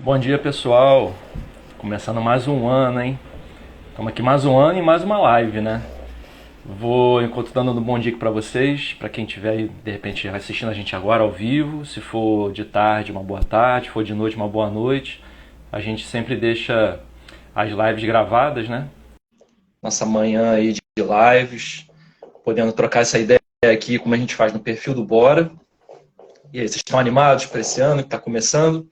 Bom dia, pessoal. Começando mais um ano, hein? Estamos aqui mais um ano e mais uma live, né? Vou, enquanto dando um bom dia aqui para vocês, para quem estiver aí, de repente assistindo a gente agora ao vivo, se for de tarde, uma boa tarde, se for de noite, uma boa noite. A gente sempre deixa as lives gravadas, né? Nossa manhã aí de lives, podendo trocar essa ideia aqui, como a gente faz no perfil do Bora. E aí, vocês estão animados para esse ano que está começando?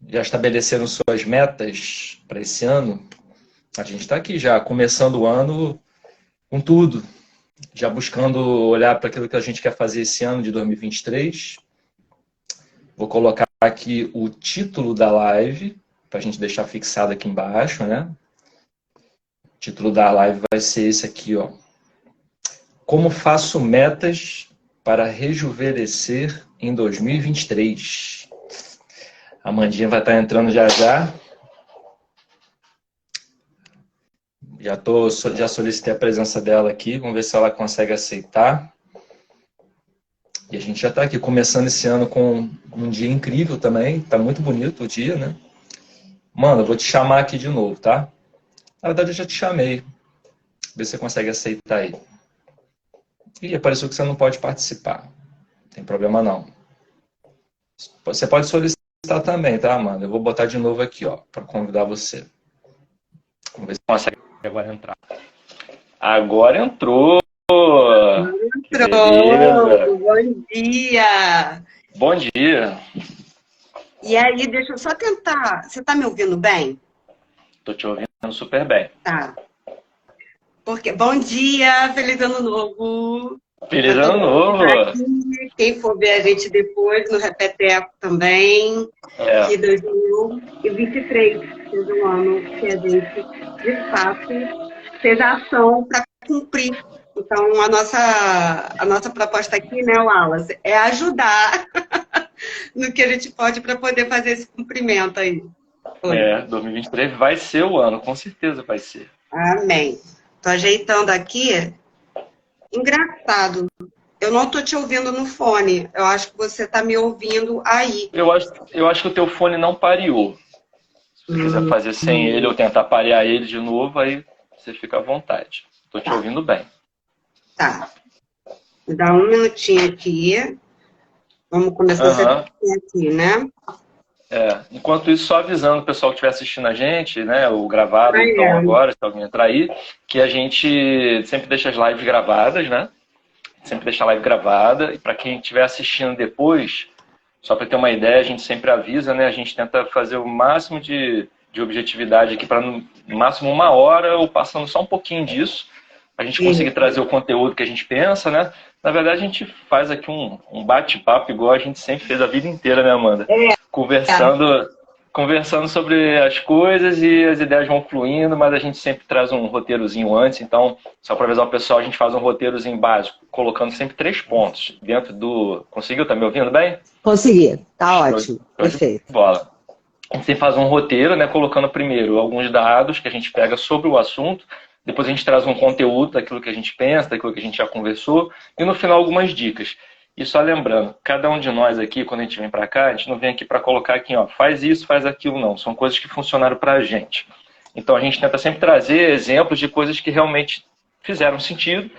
Já estabeleceram suas metas para esse ano? A gente está aqui já, começando o ano com tudo, já buscando olhar para aquilo que a gente quer fazer esse ano de 2023. Vou colocar aqui o título da live, para a gente deixar fixado aqui embaixo, né? O título da live vai ser esse aqui, ó. Como faço metas para rejuvenescer em 2023? A Amandinha vai estar entrando já já. Já solicitei a presença dela aqui. Vamos ver se ela consegue aceitar. E a gente já está aqui começando esse ano com um dia incrível também. Está muito bonito o dia, né? Mano, eu vou te chamar aqui de novo, tá? Na verdade, eu já te chamei. Vê se você consegue aceitar aí. Ih, apareceu que você não pode participar. Não tem problema não. Você pode solicitar também, tá, Amanda? Eu vou botar de novo aqui, ó, para convidar você. Vamos ver se consegue agora entrar. Agora entrou! Que beleza! Bom dia! Bom dia! E aí, deixa eu só tentar. Você tá me ouvindo bem? Tô te ouvindo super bem. Tá. Porque, bom dia, feliz ano novo! Feliz ano novo! Aqui. Quem for ver a gente depois no Repeteco também, que 2023 seja um ano que a gente, de fato, seja ação para cumprir. Então, a nossa proposta aqui, né, Wallace, é ajudar no que a gente pode para poder fazer esse cumprimento aí. 2023 vai ser o ano, com certeza vai ser. Amém. Tô ajeitando aqui. Engraçado. Eu não tô te ouvindo no fone. Eu acho que você tá me ouvindo aí. Eu acho que o teu fone não pareou. Se você quiser fazer sem ele ou tentar parear ele de novo, aí você fica à vontade. Tô te ouvindo bem. Tá. Me dá um minutinho aqui. Vamos começar aqui, né? Enquanto isso, só avisando o pessoal que estiver assistindo a gente, né, o gravado, então agora, se alguém entrar aí, que a gente sempre deixa as lives gravadas, né? Sempre deixa a live gravada. E para quem estiver assistindo depois, só para ter uma ideia, a gente sempre avisa, né? A gente tenta fazer o máximo de objetividade aqui para no máximo 1 hora ou passando só um pouquinho disso, a gente conseguir trazer o conteúdo que a gente pensa, né? Na verdade, a gente faz aqui um bate-papo igual a gente sempre fez a vida inteira, né, Amanda? Conversando sobre as coisas e as ideias vão fluindo, mas a gente sempre traz um roteirozinho antes. Então, só para avisar o pessoal, a gente faz um roteirozinho básico, colocando sempre 3 pontos dentro do... Conseguiu? Tá me ouvindo bem? Consegui. Tá ótimo. Perfeito. Bola. A gente sempre faz um roteiro, né, colocando primeiro alguns dados que a gente pega sobre o assunto, depois a gente traz um conteúdo daquilo que a gente pensa, daquilo que a gente já conversou, e no final algumas dicas. E só lembrando, cada um de nós aqui, quando a gente vem para cá, a gente não vem aqui para colocar aqui, ó, faz isso, faz aquilo, não. São coisas que funcionaram para a gente. Então a gente tenta sempre trazer exemplos de coisas que realmente fizeram sentido,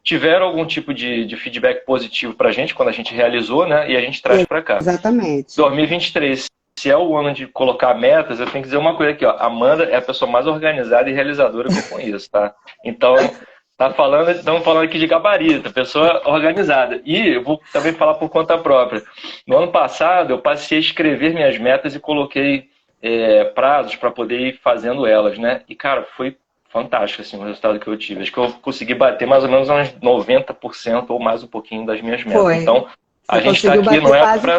tiveram algum tipo de feedback positivo para a gente quando a gente realizou, né? E a gente traz para cá. Exatamente. 2023, se é o ano de colocar metas, eu tenho que dizer uma coisa aqui, ó. Amanda é a pessoa mais organizada e realizadora que eu conheço, tá? Então... Estamos falando aqui de gabarito, pessoa organizada. E eu vou também falar por conta própria. No ano passado, eu passei a escrever minhas metas e coloquei prazos para poder ir fazendo elas, né? E, cara, foi fantástico assim, o resultado que eu tive. Acho que eu consegui bater mais ou menos uns 90% ou mais um pouquinho das minhas metas. Foi. Então, a gente está aqui não é para...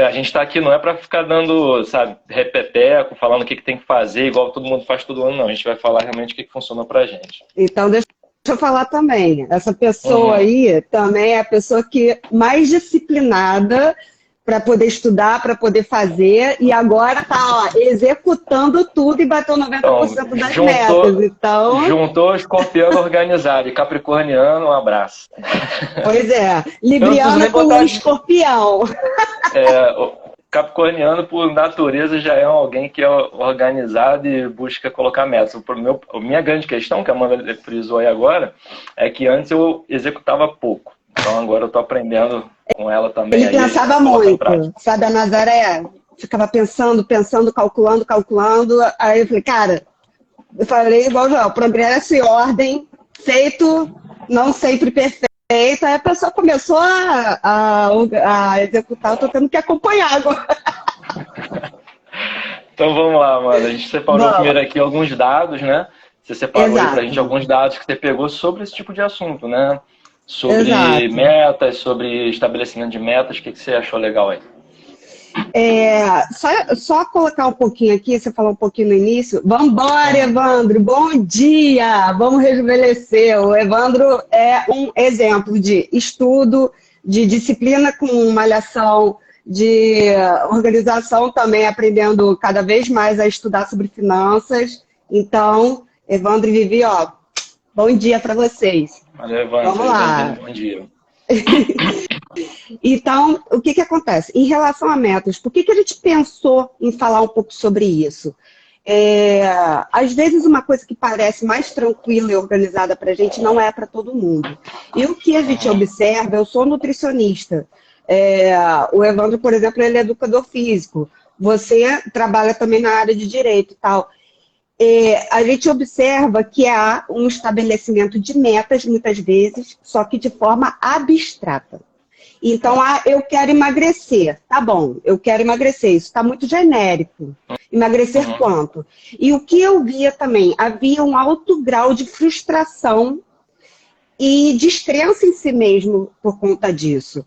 a gente está aqui não é para ficar dando, sabe, repeteco, falando o que tem que fazer, igual todo mundo faz todo ano, não. A gente vai falar realmente o que funciona para gente. Então, deixa eu falar também. Essa pessoa aí também é a pessoa que mais disciplinada para poder estudar, para poder fazer, e agora tá executando tudo e bateu 90% das metas. Então... Juntou escorpiano organizado e capricorniano, um abraço. Pois é, libriana com um escorpião. Capricorniano, por natureza, já é alguém que é organizado e busca colocar metas. A minha grande questão, que a Amanda frisou aí agora, é que antes eu executava pouco. Então agora eu estou aprendendo com ela também. Ele pensava muito, sabe? A Nazaré ficava pensando, calculando. Aí eu falei, cara, eu falei igual o João, progresso e ordem, feito, não sempre perfeito. Aí a pessoa começou a executar, eu tô tendo que acompanhar agora. Então vamos lá, mano. A gente separou primeiro aqui alguns dados, né? Você separou aí pra gente alguns dados que você pegou sobre esse tipo de assunto, né? Sobre metas, sobre estabelecimento de metas. O que você achou legal aí? Só colocar um pouquinho aqui, você falou um pouquinho no início. Vambora, Evandro, bom dia! Vamos rejuvenescer. O Evandro é um exemplo de estudo, de disciplina com malhação, de organização também, aprendendo cada vez mais a estudar sobre finanças. Então, Evandro e Vivi, ó, bom dia para vocês. Valeu, Evandro. Vamos lá. Bom dia. Então, o que acontece? Em relação a metas, por que a gente pensou em falar um pouco sobre isso? Às vezes uma coisa que parece mais tranquila e organizada para a gente não é para todo mundo. E o que a gente observa, eu sou nutricionista. O Evandro, por exemplo, ele é educador físico. Você trabalha também na área de direito e tal. A gente observa que há um estabelecimento de metas, muitas vezes, só que de forma abstrata. Então, eu quero emagrecer. Tá bom, eu quero emagrecer. Isso está muito genérico. Emagrecer quanto? E o que eu via também, havia um alto grau de frustração e descrença em si mesmo por conta disso.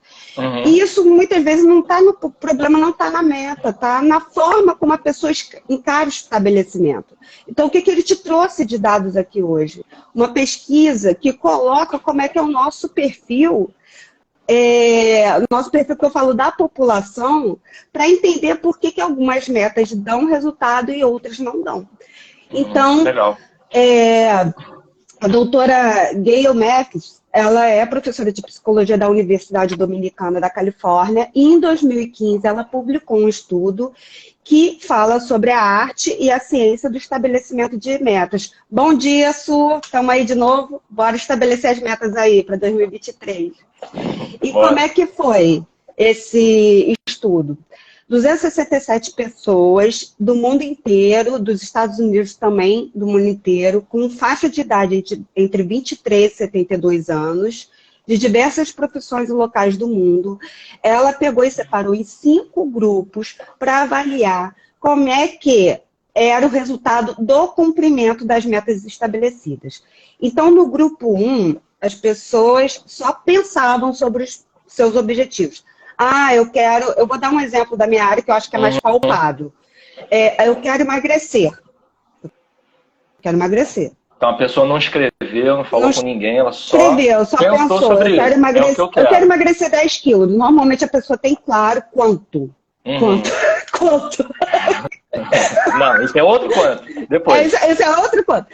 E isso muitas vezes não está no... O problema não está na meta, está na forma como a pessoa encara o estabelecimento. Então, o que ele te trouxe de dados aqui hoje? Uma pesquisa que coloca como é que é o nosso perfil, nosso perfil que eu falo da população, para entender por que algumas metas dão resultado e outras não dão. Então, legal. A doutora Gail Mathis, ela é professora de psicologia da Universidade Dominicana da Califórnia e em 2015 ela publicou um estudo que fala sobre a arte e a ciência do estabelecimento de metas. Bom dia, Su! Estamos aí de novo? Bora estabelecer as metas aí para 2023. E como é que foi esse estudo? 267 pessoas do mundo inteiro, dos Estados Unidos também, do mundo inteiro, com faixa de idade entre 23 e 72 anos, de diversas profissões e locais do mundo. Ela pegou e separou em 5 grupos para avaliar como é que era o resultado do cumprimento das metas estabelecidas. Então, no grupo 1, as pessoas só pensavam sobre os seus objetivos. Eu vou dar um exemplo da minha área que eu acho que é mais palpável. Eu quero emagrecer. Então a pessoa não escreveu, não falou com ninguém, ela só pensou sobre eu quero emagrecer 10 quilos. Normalmente a pessoa tem claro quanto. Quanto? Não, isso é outro quanto. Depois. Esse é outro quanto.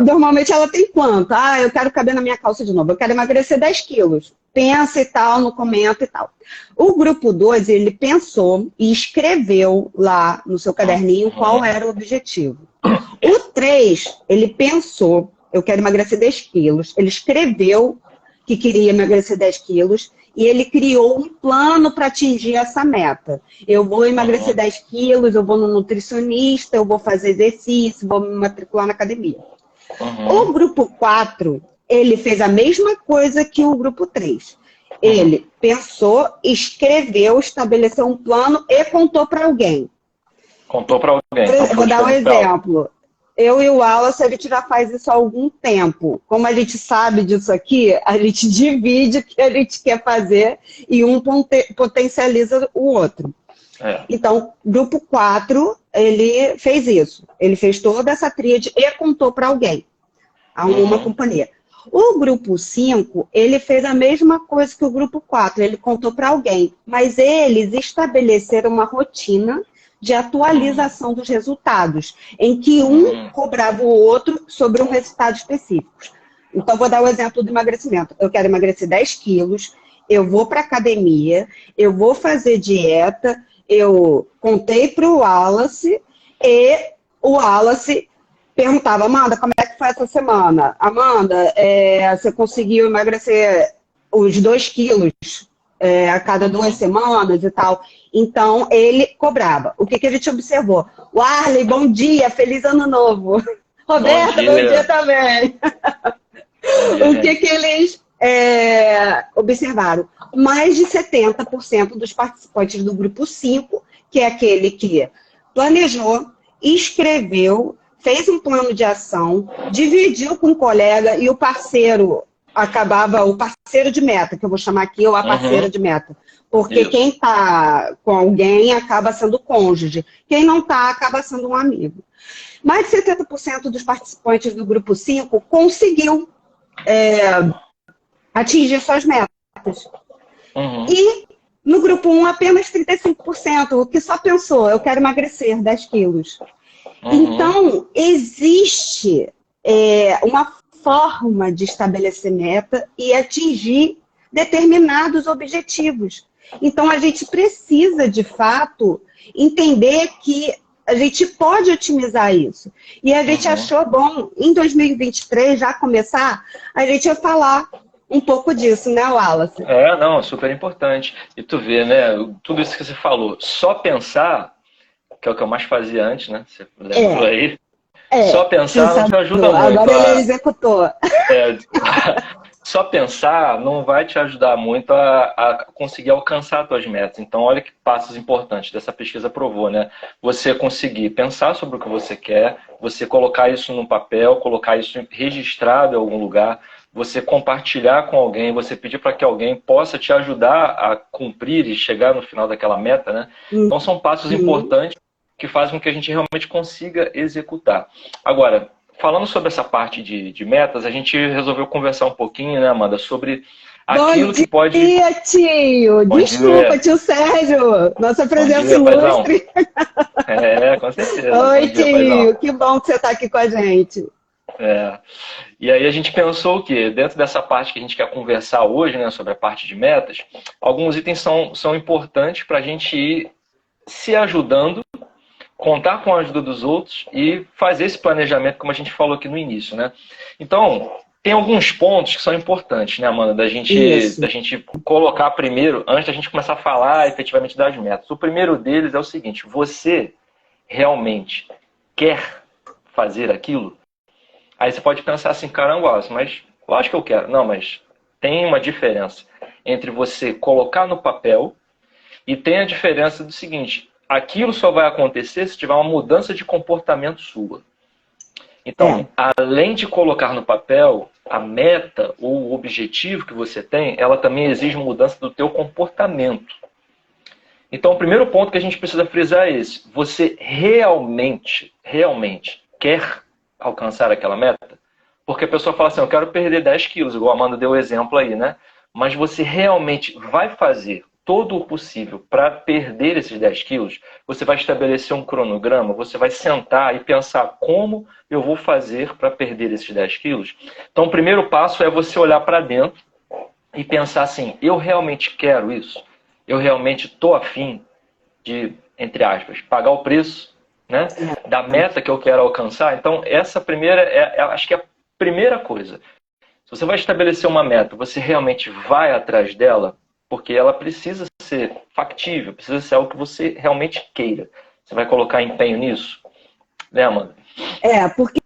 Normalmente ela tem quanto? Eu quero caber na minha calça de novo. Eu quero emagrecer 10 quilos. Pensa e tal, não comenta e tal. O grupo 2, ele pensou e escreveu lá no seu caderninho qual era o objetivo. O 3, ele pensou, eu quero emagrecer 10 quilos. Ele escreveu que queria emagrecer 10 quilos e ele criou um plano para atingir essa meta. Eu vou emagrecer 10 quilos, eu vou no nutricionista, eu vou fazer exercício, vou me matricular na academia. O grupo 4, ele fez a mesma coisa que o grupo 3. Ele pensou, escreveu, estabeleceu um plano e contou para alguém. Contou para alguém. Então, vou dar um exemplo. Eu e o Wallace, a gente já faz isso há algum tempo. Como a gente sabe disso aqui, a gente divide o que a gente quer fazer e um potencializa o outro. Então, grupo 4, ele fez isso. Ele fez toda essa tríade e contou para alguém, a uma companhia. O grupo 5, ele fez a mesma coisa que o grupo 4, ele contou para alguém, mas eles estabeleceram uma rotina de atualização dos resultados, em que um cobrava o outro sobre um resultado específico. Então, vou dar o exemplo do emagrecimento. Eu quero emagrecer 10 quilos, eu vou para a academia, eu vou fazer dieta, eu contei para o Wallace e o Wallace perguntava, Amanda, como é que foi essa semana? Amanda, você conseguiu emagrecer os 2 quilos a cada 2 semanas e tal? Então, ele cobrava. O que a gente observou? Warley, bom dia, feliz ano novo. Roberta, bom dia também. O que eles observaram? Mais de 70% dos participantes do grupo 5, que é aquele que planejou, escreveu, fez um plano de ação, dividiu com o colega e o parceiro o parceiro de meta, que eu vou chamar aqui, ou a parceira de meta. Porque quem está com alguém acaba sendo cônjuge. Quem não está, acaba sendo um amigo. Mais de 70% dos participantes do grupo 5 conseguiu atingir suas metas. E no grupo 1, apenas 35%, que só pensou, eu quero emagrecer 10 quilos. Então, existe uma forma de estabelecer meta e atingir determinados objetivos. Então, a gente precisa, de fato, entender que a gente pode otimizar isso. E a gente achou bom, em 2023, já começar, a gente ia falar um pouco disso, né, Wallace? Não, super importante. E tu vê, né, tudo isso que você falou, só pensar, que é o que eu mais fazia antes, né, você lembrou aí? Só pensar não te ajuda muito. Agora ele executou. Só pensar não vai te ajudar muito a conseguir alcançar as tuas metas. Então, olha que passos importantes dessa pesquisa provou, né? Você conseguir pensar sobre o que você quer, você colocar isso no papel, colocar isso registrado em algum lugar, você compartilhar com alguém, você pedir para que alguém possa te ajudar a cumprir e chegar no final daquela meta, né? Então, são passos importantes que fazem com que a gente realmente consiga executar. Agora, falando sobre essa parte de metas, a gente resolveu conversar um pouquinho, né, Amanda, sobre aquilo que pode... Bom dia, tio! Desculpa, tio Sérgio! Nossa presença ilustre! Com certeza. Oi, tio! Que bom que você está aqui com a gente. E aí a gente pensou o quê? Dentro dessa parte que a gente quer conversar hoje, né, sobre a parte de metas, alguns itens são importantes para a gente ir se ajudando, contar com a ajuda dos outros e fazer esse planejamento, como a gente falou aqui no início, né? Então, tem alguns pontos que são importantes, né, Amanda, da gente colocar primeiro, antes da gente começar a falar efetivamente das metas. O primeiro deles é o seguinte: você realmente quer fazer aquilo? Aí você pode pensar assim, caramba, mas lógico que eu quero. Não, mas tem uma diferença entre você colocar no papel e tem a diferença do seguinte: aquilo só vai acontecer se tiver uma mudança de comportamento sua. Então, além de colocar no papel, a meta ou o objetivo que você tem, ela também exige mudança do teu comportamento. Então, o primeiro ponto que a gente precisa frisar é esse: você realmente quer alcançar aquela meta? Porque a pessoa fala assim, eu quero perder 10 quilos, igual a Amanda deu o exemplo aí, né? Mas você realmente vai fazer todo o possível para perder esses 10 quilos? Você vai estabelecer um cronograma? Você vai sentar e pensar como eu vou fazer para perder esses 10 quilos? Então, o primeiro passo é você olhar para dentro e pensar assim, eu realmente quero isso? Eu realmente estou afim de, entre aspas, pagar o preço, né, da meta que eu quero alcançar? Então, essa primeira, acho que é a primeira coisa. Se você vai estabelecer uma meta, você realmente vai atrás dela? Porque ela precisa ser factível, precisa ser algo que você realmente queira. Você vai colocar empenho nisso? Né, Amanda? Porque,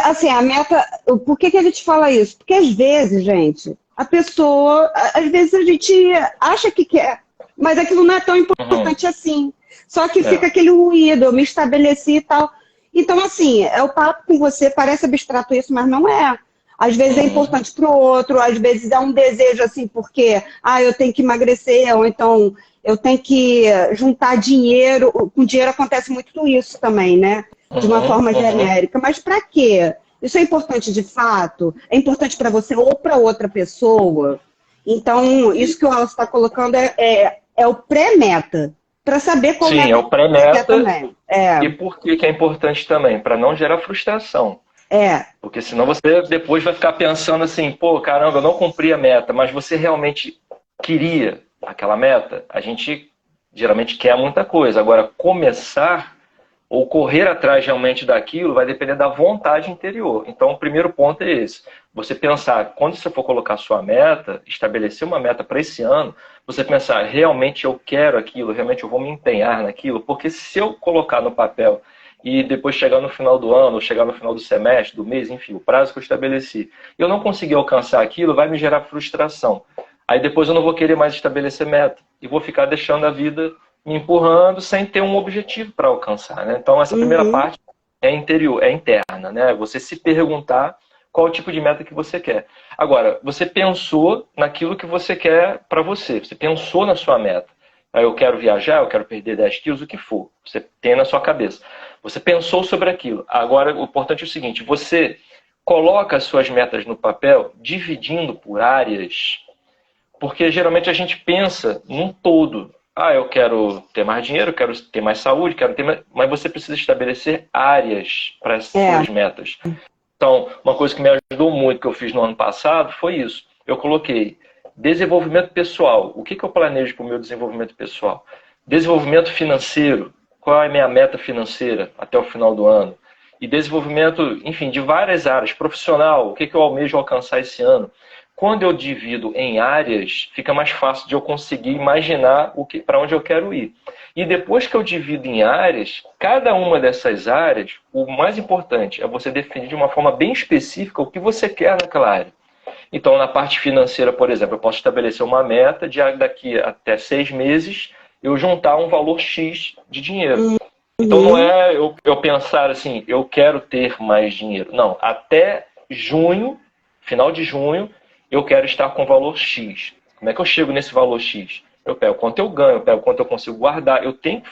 assim, a meta... Por que a gente fala isso? Porque, às vezes, gente, a pessoa... Às vezes a gente acha que quer, mas aquilo não é tão importante assim. Só que fica aquele ruído, eu me estabeleci e tal. Então, assim, é o papo com você, parece abstrato isso, mas não é. Às vezes é importante para o outro, às vezes é um desejo assim, porque eu tenho que emagrecer, ou então eu tenho que juntar dinheiro. Com dinheiro acontece muito isso também, né? De uma forma genérica. Mas para quê? Isso é importante de fato? É importante para você ou para outra pessoa? Então, isso que o Wallace está colocando é o pré-meta. Para saber qual Sim, é o pré-meta. Também. E por que é importante também? Para não gerar frustração. Porque senão você depois vai ficar pensando assim, pô, caramba, eu não cumpri a meta, mas você realmente queria aquela meta? A gente geralmente quer muita coisa. Agora, começar ou correr atrás realmente daquilo vai depender da vontade interior. Então, o primeiro ponto é esse. Você pensar, quando você for colocar sua meta, estabelecer uma meta para esse ano, você pensar, realmente eu quero aquilo, realmente eu vou me empenhar naquilo, porque se eu colocar no papel e depois chegar no final do ano, ou chegar no final do semestre, do mês, enfim, o prazo que eu estabeleci, e eu não conseguir alcançar aquilo, vai me gerar frustração. Aí depois eu não vou querer mais estabelecer meta, e vou ficar deixando a vida me empurrando sem ter um objetivo para alcançar, né? Então essa primeira parte é interior, é interna, né? Você se perguntar qual o tipo de meta que você quer. Agora, você pensou naquilo que você quer para você, você pensou na sua meta. Eu quero viajar, eu quero perder 10 quilos, o que for. Você tem na sua cabeça. Você pensou sobre aquilo. Agora, o importante é o seguinte, você coloca as suas metas no papel, dividindo por áreas, porque geralmente a gente pensa num todo. Eu quero ter mais dinheiro, quero ter mais saúde, quero ter mais... Mas você precisa estabelecer áreas para as suas metas. Então, uma coisa que me ajudou muito, que eu fiz no ano passado, foi isso. Eu coloquei desenvolvimento pessoal. O que eu planejo para o meu desenvolvimento pessoal? Desenvolvimento financeiro. Qual é a minha meta financeira até o final do ano? E desenvolvimento, enfim, de várias áreas. Profissional, o que eu almejo alcançar esse ano? Quando eu divido em áreas, fica mais fácil de eu conseguir imaginar para onde eu quero ir. E depois que eu divido em áreas, cada uma dessas áreas, o mais importante é você definir de uma forma bem específica o que você quer naquela área. Então, na parte financeira, por exemplo, eu posso estabelecer uma meta de daqui até 6 meses eu juntar um valor X de dinheiro. Então, não é eu pensar assim, eu quero ter mais dinheiro. Não, até junho, final de junho, eu quero estar com valor X. Como é que eu chego nesse valor X? Eu pego quanto eu ganho, eu pego quanto eu consigo guardar. Eu tenho que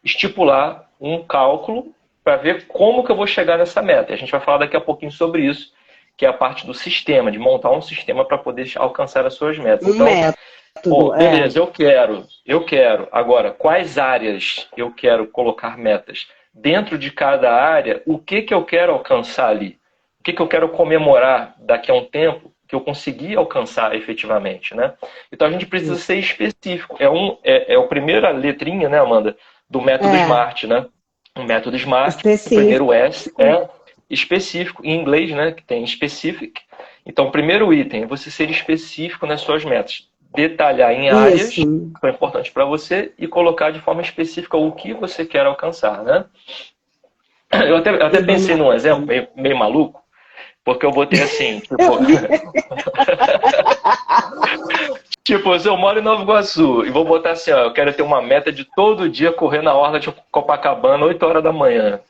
estipular um cálculo para ver como que eu vou chegar nessa meta. A gente vai falar daqui a pouquinho sobre isso, que é a parte do sistema, de montar um sistema para poder alcançar as suas metas. Então, beleza, eu quero. Agora, quais áreas eu quero colocar metas? Dentro de cada área, o que eu quero alcançar ali? O que eu quero comemorar daqui a um tempo que eu consegui alcançar efetivamente, né? Então a gente precisa ser específico. É a primeira letrinha, né, Amanda, do método SMART, né? O método SMART, o primeiro S é específico, em inglês, né, que tem specific. Então o primeiro item é você ser específico nas suas metas. Detalhar em áreas que são importantes para você e colocar de forma específica o que você quer alcançar, né? Eu até pensei num exemplo meio maluco, porque eu botei assim, tipo, se eu moro em Nova Iguaçu e vou botar assim, eu quero ter uma meta de todo dia correr na orla de Copacabana 8 horas da manhã.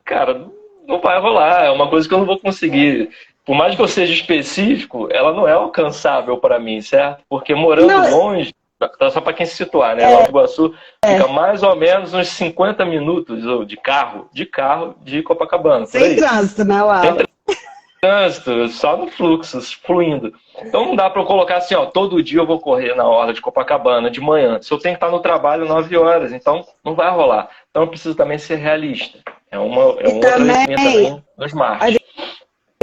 Cara, não vai rolar, é uma coisa que eu não vou conseguir. Por mais que eu seja específico, ela não é alcançável para mim, certo? Porque morando longe, só para quem se situar, né? Nova Iguaçu fica mais ou menos uns 50 minutos de carro de Copacabana. Sem trânsito, né, Wallace? Trânsito, só no fluxo, fluindo. Então não dá para eu colocar assim, todo dia eu vou correr na orla de Copacabana de manhã. Se eu tenho que estar no trabalho 9 horas, então não vai rolar. Então eu preciso também ser realista. É um outro elemento também do SMART. A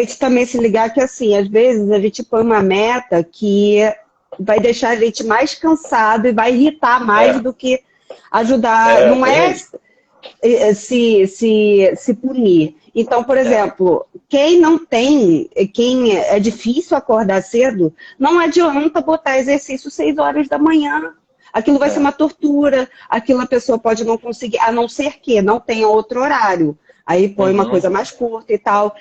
gente também se ligar que, assim, às vezes a gente põe uma meta que vai deixar a gente mais cansado e vai irritar mais do que ajudar. Não é se punir. Então, por exemplo, quem é difícil acordar cedo, não adianta botar exercício 6 horas da manhã. Aquilo vai ser uma tortura, aquilo a pessoa pode não conseguir, a não ser que não tenha outro horário. Aí põe uma coisa mais curta e tal.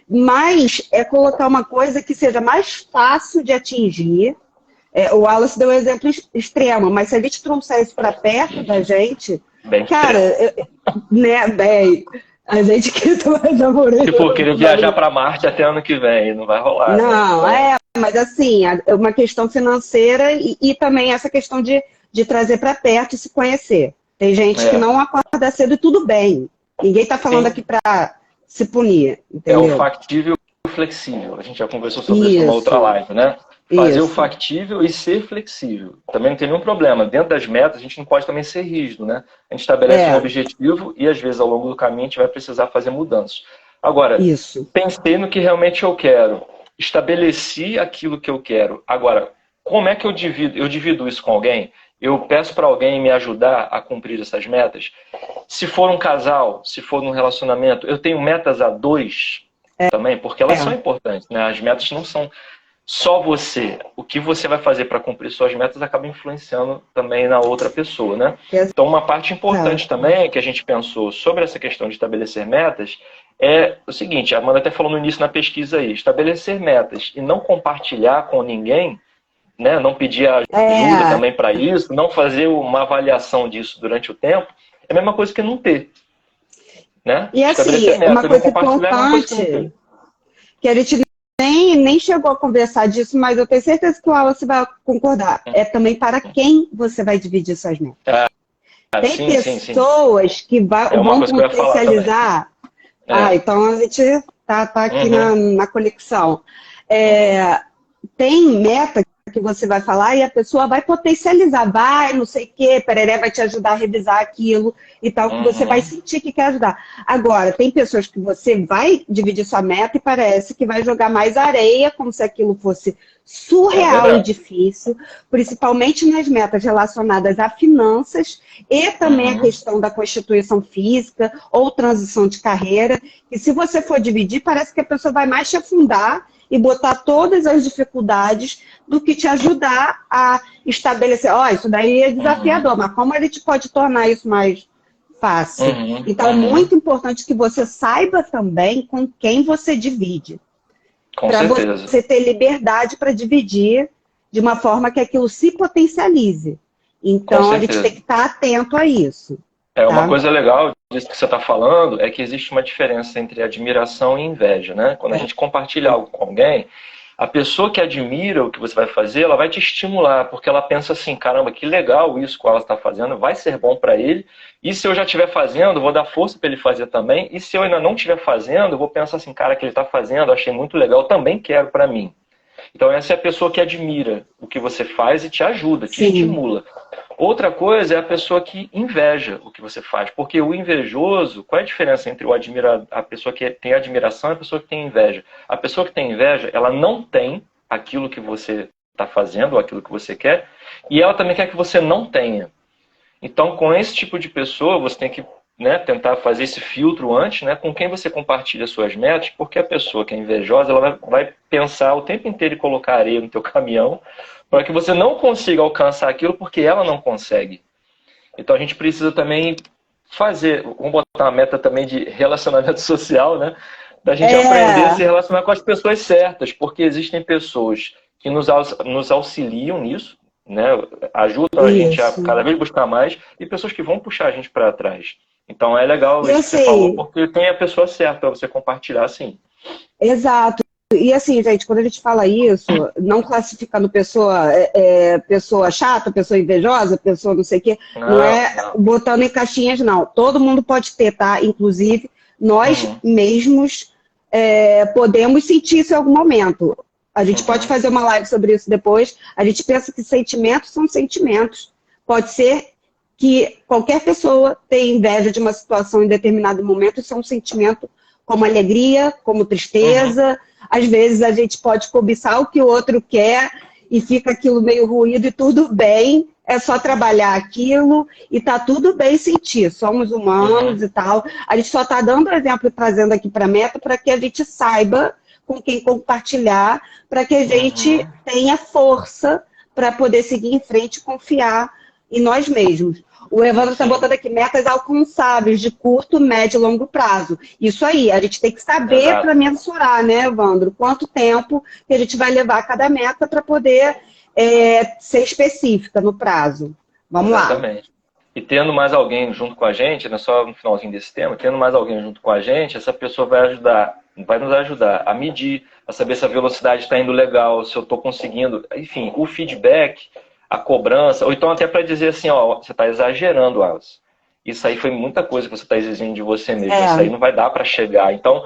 Mas é colocar uma coisa que seja mais fácil de atingir. O Wallace deu um exemplo extremo, mas se a gente trouxer isso para perto da gente, a gente que está namorando. Tipo, queria viajar para Marte até ano que vem, não vai rolar. Não, mas assim, é uma questão financeira e também essa questão de trazer para perto e se conhecer. Tem gente que não acorda cedo e tudo bem. Ninguém está falando aqui para se punir, entendeu? É o factível e o flexível. A gente já conversou sobre isso numa outra live, né? Fazer o factível e ser flexível. Também não tem nenhum problema. Dentro das metas, a gente não pode também ser rígido, né? A gente estabelece um objetivo e, às vezes, ao longo do caminho, a gente vai precisar fazer mudanças. Agora, pensei no que realmente eu quero. Estabeleci aquilo que eu quero. Agora, como é que eu divido? Eu divido isso com alguém? eu peço para alguém me ajudar a cumprir essas metas. Se for um casal, se for num relacionamento, eu tenho metas a dois também, porque elas são importantes, né? As metas não são só você. O que você vai fazer para cumprir suas metas acaba influenciando também na outra pessoa, né? Então, uma parte importante também que a gente pensou sobre essa questão de estabelecer metas é o seguinte, a Amanda até falou no início na pesquisa aí, estabelecer metas e não compartilhar com ninguém, né? Não pedir ajuda também para isso, não fazer uma avaliação disso durante o tempo, é a mesma coisa que não ter. Né? E assim, uma coisa importante, que a gente nem chegou a conversar disso, mas eu tenho certeza que o Wallace vai concordar, é também para quem você vai dividir suas metas. Tem pessoas que vão potencializar. Então a gente tá aqui na conexão. Tem meta que você vai falar e a pessoa vai potencializar, vai, não sei o quê, pereré, vai te ajudar a revisar aquilo e tal, que você vai sentir que quer ajudar. Agora, tem pessoas que você vai dividir sua meta e parece que vai jogar mais areia, como se aquilo fosse surreal e difícil, principalmente nas metas relacionadas a finanças e também a questão da constituição física ou transição de carreira, e se você for dividir, parece que a pessoa vai mais te afundar e botar todas as dificuldades do que te ajudar a estabelecer, isso daí é desafiador, mas como a gente pode tornar isso mais fácil? Então, é muito importante que você saiba também com quem você divide. Para você ter liberdade para dividir de uma forma que aquilo se potencialize. Então, a gente tem que estar atento a isso. Uma coisa legal disso que você está falando é que existe uma diferença entre admiração e inveja, né? Quando a gente compartilha algo com alguém, a pessoa que admira o que você vai fazer, ela vai te estimular, porque ela pensa assim, caramba, que legal isso que ela está fazendo, vai ser bom para ele, e se eu já estiver fazendo, eu vou dar força para ele fazer também, e se eu ainda não estiver fazendo, eu vou pensar assim, cara, que ele está fazendo, eu achei muito legal, também quero para mim. Então essa é a pessoa que admira o que você faz e te ajuda, te estimula. Outra coisa é a pessoa que inveja o que você faz, porque o invejoso, qual é a diferença entre a pessoa que tem admiração e a pessoa que tem inveja? A pessoa que tem inveja, ela não tem aquilo que você está fazendo, ou aquilo que você quer, e ela também quer que você não tenha. Então, com esse tipo de pessoa, você tem que tentar fazer esse filtro antes, com quem você compartilha suas metas, porque a pessoa que é invejosa, ela vai pensar o tempo inteiro em colocar areia no teu caminhão, para que você não consiga alcançar aquilo, porque ela não consegue. Então a gente precisa também vamos botar uma meta também de relacionamento social, da gente aprender a se relacionar com as pessoas certas, porque existem pessoas que nos auxiliam nisso, ajudam a gente a cada vez buscar mais, e pessoas que vão puxar a gente para trás. Então é legal isso que você falou, porque tem a pessoa certa para você compartilhar, sim. Exato. E assim, gente, quando a gente fala isso, não classificando pessoa chata, pessoa invejosa, pessoa não sei o quê, não é botando em caixinhas, não. Todo mundo pode ter, tá? Inclusive, nós mesmos podemos sentir isso em algum momento. A gente pode fazer uma live sobre isso depois. A gente pensa que sentimentos são sentimentos. Pode ser que qualquer pessoa tenha inveja de uma situação em determinado momento, isso é um sentimento como alegria, como tristeza. Às vezes a gente pode cobiçar o que o outro quer e fica aquilo meio ruído e tudo bem, é só trabalhar aquilo e tá tudo bem sentir, somos humanos e tal. A gente só tá dando exemplo e trazendo aqui para a meta para que a gente saiba com quem compartilhar, para que a gente tenha força para poder seguir em frente e confiar em nós mesmos. O Evandro está botando aqui metas alcançáveis de curto, médio e longo prazo. Isso aí, a gente tem que saber para mensurar, né, Evandro? Quanto tempo que a gente vai levar a cada meta para poder ser específica no prazo. Vamos lá. Exatamente. E tendo mais alguém junto com a gente, não é só no finalzinho desse tema, tendo mais alguém junto com a gente, essa pessoa vai nos ajudar a medir, a saber se a velocidade está indo legal, se eu estou conseguindo. Enfim, o feedback, a cobrança, ou então até para dizer assim, você está exagerando, Alice. Isso aí foi muita coisa que você está exigindo de você mesmo. Isso aí não vai dar para chegar. Então,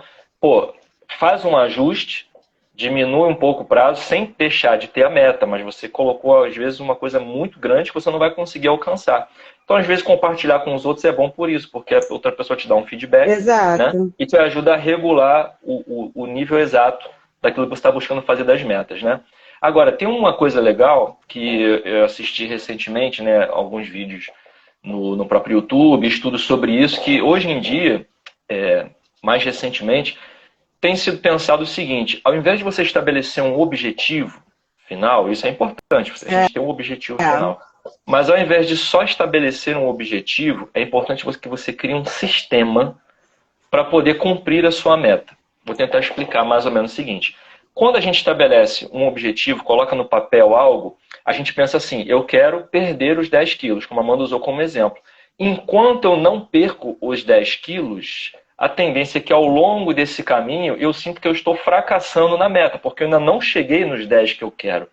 faz um ajuste, diminui um pouco o prazo, sem deixar de ter a meta, mas você colocou, às vezes, uma coisa muito grande que você não vai conseguir alcançar. Então, às vezes, compartilhar com os outros é bom por isso, porque a outra pessoa te dá um feedback, e te ajuda a regular o nível exato daquilo que você está buscando fazer das metas, Agora, tem uma coisa legal que eu assisti recentemente, né, alguns vídeos no próprio YouTube, estudos sobre isso, que hoje em dia, mais recentemente, tem sido pensado o seguinte: ao invés de você estabelecer um objetivo final, isso é importante, a gente ter um objetivo final, mas ao invés de só estabelecer um objetivo, é importante que você crie um sistema para poder cumprir a sua meta. Vou tentar explicar mais ou menos o seguinte: quando a gente estabelece um objetivo, coloca no papel algo, a gente pensa assim: eu quero perder os 10 quilos, como a Amanda usou como exemplo. Enquanto eu não perco os 10 quilos, a tendência é que ao longo desse caminho eu sinto que eu estou fracassando na meta, porque eu ainda não cheguei nos 10 que eu quero.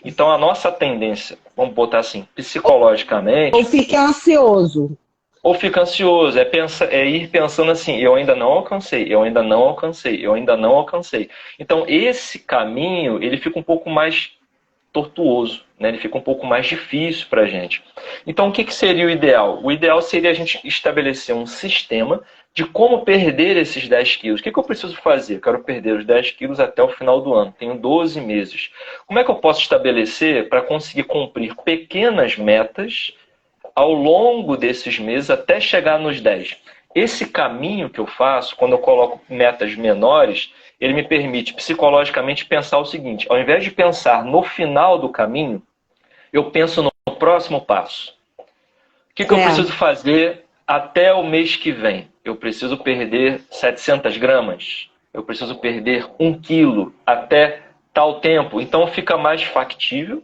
Então a nossa tendência, vamos botar assim, psicologicamente... Ou fica ansioso. Ou fica ansioso, é ir pensando assim: eu ainda não alcancei, eu ainda não alcancei, eu ainda não alcancei. Então esse caminho, ele fica um pouco mais tortuoso, né? Ele fica um pouco mais difícil para a gente. Então o que seria o ideal? O ideal seria a gente estabelecer um sistema de como perder esses 10 quilos. O que eu preciso fazer? Eu quero perder os 10 quilos até o final do ano. Tenho 12 meses. Como é que eu posso estabelecer para conseguir cumprir pequenas metas ao longo desses meses até chegar nos 10? Esse caminho que eu faço, quando eu coloco metas menores, ele me permite psicologicamente pensar o seguinte: ao invés de pensar no final do caminho, eu penso no próximo passo. O que eu preciso fazer até o mês que vem? Eu preciso perder 700 gramas. Eu preciso perder 1 quilo até tal tempo. Então fica mais factível,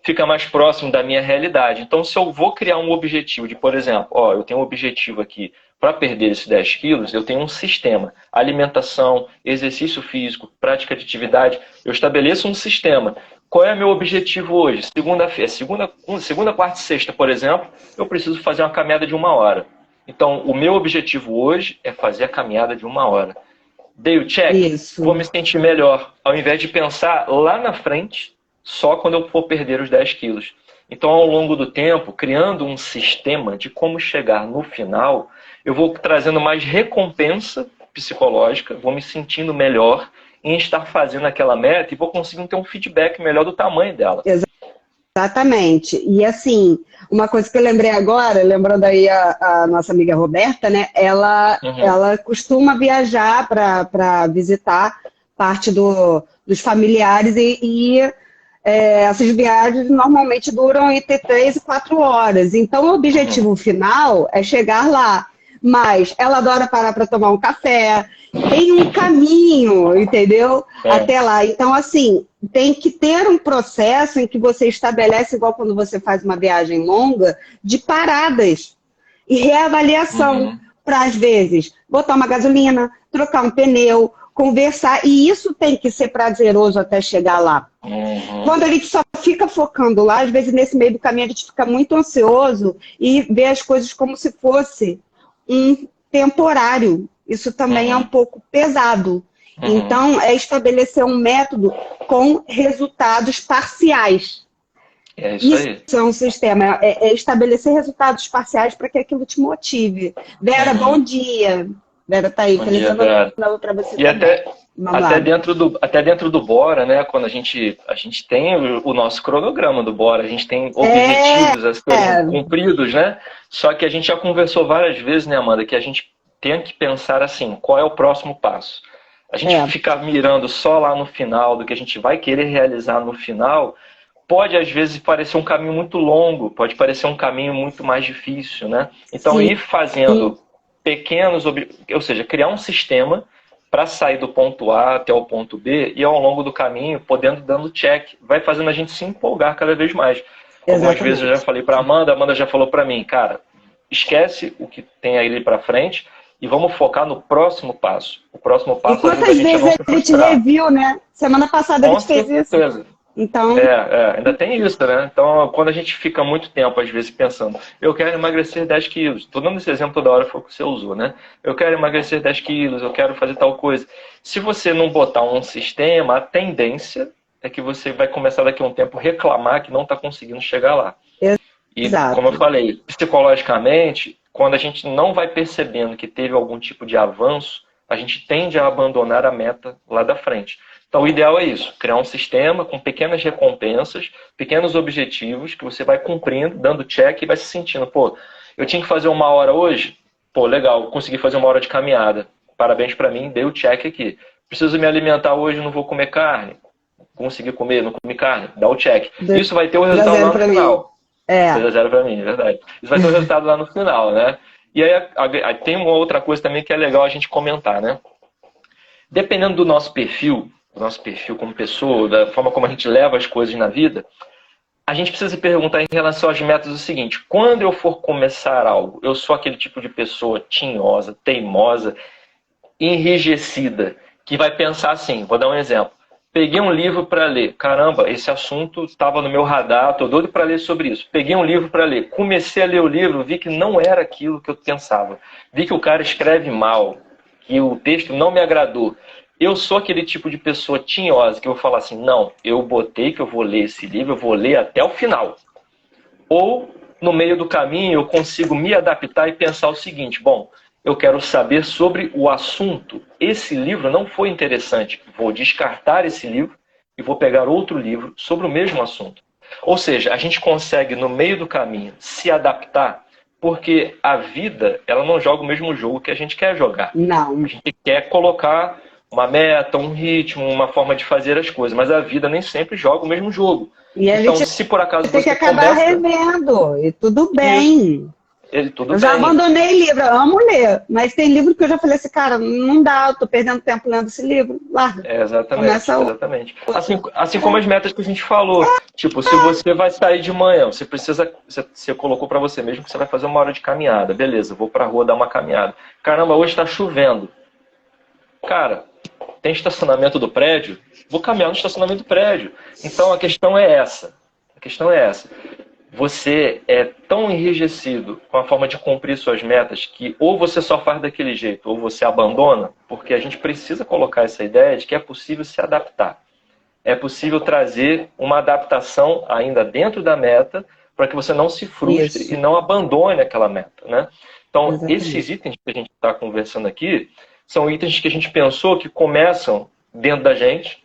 fica mais próximo da minha realidade. Então, se eu vou criar um objetivo de, por exemplo, eu tenho um objetivo aqui para perder esses 10 quilos, eu tenho um sistema: alimentação, exercício físico, prática de atividade. Eu estabeleço um sistema. Qual é o meu objetivo hoje? Segunda, quarta e sexta, por exemplo, eu preciso fazer uma caminhada de 1 hora. Então, o meu objetivo hoje é fazer a caminhada de 1 hora. Dei o check, vou me sentir melhor, ao invés de pensar lá na frente, só quando eu for perder os 10 quilos. Então, ao longo do tempo, criando um sistema de como chegar no final, eu vou trazendo mais recompensa psicológica, vou me sentindo melhor em estar fazendo aquela meta e vou conseguindo ter um feedback melhor do tamanho dela. Exatamente. E assim, uma coisa que eu lembrei agora, lembrando aí a nossa amiga Roberta, né? Ela costuma viajar para visitar parte dos familiares e essas viagens normalmente duram entre 3 e 4 horas. Então, o objetivo final é chegar lá. Mas ela adora parar para tomar um café. Tem um caminho, entendeu? Até lá. Então, assim, tem que ter um processo em que você estabelece, igual quando você faz uma viagem longa, de paradas e reavaliação. Para, às vezes, botar uma gasolina, trocar um pneu, conversar. E isso tem que ser prazeroso até chegar lá. Quando a gente só fica focando lá, às vezes nesse meio do caminho a gente fica muito ansioso e vê as coisas como se fosse um temporário. Isso também é um pouco pesado. Então, é estabelecer um método com resultados parciais. É isso aí. Isso é um sistema. É estabelecer resultados parciais para que aquilo te motive. Vera, bom dia. Vera tá aí. Feliz ano novo para você. E até dentro do Bora, né? Quando a gente tem o nosso cronograma do Bora, a gente tem objetivos a serem cumpridos, né? Só que a gente já conversou várias vezes, né, Amanda, que a gente tem que pensar assim: qual é o próximo passo? A gente ficar mirando só lá no final do que a gente vai querer realizar no final, pode às vezes parecer um caminho muito longo, pode parecer um caminho muito mais difícil, né? Então, ir fazendo pequenos, ou seja, criar um sistema para sair do ponto A até o ponto B e ao longo do caminho, podendo dando check, vai fazendo a gente se empolgar cada vez mais. Algumas vezes eu já falei para a Amanda já falou para mim: cara, esquece o que tem aí para frente e vamos focar no próximo passo. O próximo passo. E quantas vezes a gente reviu, né? Semana passada a gente fez isso. Então... ainda tem isso, né? Então, quando a gente fica muito tempo, às vezes, pensando: eu quero emagrecer 10 quilos. Estou dando esse exemplo toda hora, foi o que você usou, né? Eu quero emagrecer 10 quilos, eu quero fazer tal coisa. Se você não botar um sistema, a tendência é que você vai começar daqui a um tempo a reclamar que não está conseguindo chegar lá. Exato. E, como eu falei, psicologicamente, quando a gente não vai percebendo que teve algum tipo de avanço a gente tende a abandonar a meta lá da frente. Então, o ideal é isso, criar um sistema com pequenas recompensas, pequenos objetivos que você vai cumprindo, dando check e vai se sentindo, pô, eu tinha que fazer 1 hora hoje? Pô, legal, consegui fazer 1 hora de caminhada. Parabéns pra mim, dei o check aqui. Preciso me alimentar hoje, não vou comer carne? Consegui comer, não comi carne? Dá o check. Isso vai ter o resultado lá no final. 2-0 pra mim, é verdade. Isso vai ter o resultado lá no final, né? E aí tem uma outra coisa também que é legal a gente comentar, né? Dependendo do nosso perfil como pessoa, da forma como a gente leva as coisas na vida, a gente precisa se perguntar em relação às metas o seguinte: quando eu for começar algo, eu sou aquele tipo de pessoa tinhosa, teimosa, enrijecida, que vai pensar assim, vou dar um exemplo. Peguei um livro para ler. Caramba, esse assunto estava no meu radar, estou doido para ler sobre isso. Peguei um livro para ler. Comecei a ler o livro, vi que não era aquilo que eu pensava. Vi que o cara escreve mal, que o texto não me agradou. Eu sou aquele tipo de pessoa tinhosa que eu vou falar assim, não, eu botei que eu vou ler esse livro, eu vou ler até o final. Ou, no meio do caminho, eu consigo me adaptar e pensar o seguinte, bom, eu quero saber sobre o assunto. Esse livro não foi interessante. Vou descartar esse livro e vou pegar outro livro sobre o mesmo assunto. Ou seja, a gente consegue, no meio do caminho, se adaptar, porque a vida, ela não joga o mesmo jogo que a gente quer jogar. Não. A gente quer colocar uma meta, um ritmo, uma forma de fazer as coisas, mas a vida nem sempre joga o mesmo jogo. E a então, gente se por acaso tem que acabar revendo, e tudo bem. Eu já abandonei livro, eu amo ler, mas tem livro que eu já falei assim, cara, não dá, eu tô perdendo tempo lendo esse livro, larga. Exatamente. Assim como as metas que a gente falou, tipo, se você vai sair de manhã, você colocou pra você mesmo que você vai fazer 1 hora de caminhada, beleza, vou pra rua dar uma caminhada. Caramba, hoje tá chovendo. Cara, tem estacionamento do prédio? Vou caminhar no estacionamento do prédio. Então a questão é essa. Você é tão enrijecido com a forma de cumprir suas metas que ou você só faz daquele jeito ou você abandona, porque a gente precisa colocar essa ideia de que é possível se adaptar. É possível trazer uma adaptação ainda dentro da meta para que você não se frustre e não abandone aquela meta, né? Então, esses itens que a gente está conversando aqui são itens que a gente pensou que começam dentro da gente,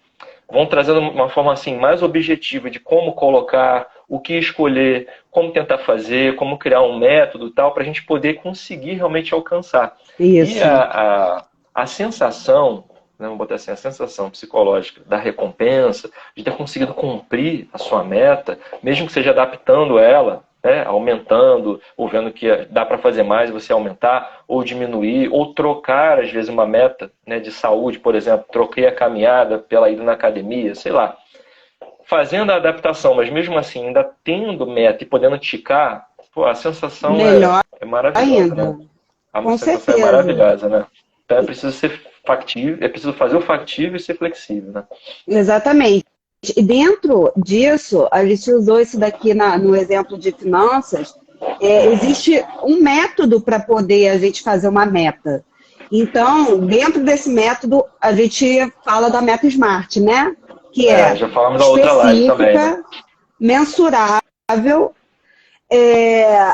vão trazendo uma forma assim mais objetiva de como colocar, o que escolher, como tentar fazer, como criar um método e tal, para a gente poder conseguir realmente alcançar. Isso. E a sensação, né, vamos botar assim, a sensação psicológica da recompensa, de ter conseguido cumprir a sua meta, mesmo que seja adaptando ela, né, aumentando, ou vendo que dá para fazer mais e você aumentar, ou diminuir, ou trocar, às vezes, uma meta, né, de saúde, por exemplo, troquei a caminhada pela ida na academia, sei lá. Fazendo a adaptação, mas mesmo assim, ainda tendo meta e podendo ticar, pô, a sensação é maravilhosa. Ainda. Né? A Com sensação certeza. é maravilhosa, né? Então é preciso ser factível, é preciso fazer o factível e ser flexível, né? Exatamente. E dentro disso, a gente usou isso daqui no exemplo de finanças, existe um método para poder a gente fazer uma meta. Então, dentro desse método, a gente fala da meta SMART, né? Que já falamos da outra live também, né? Mensurável,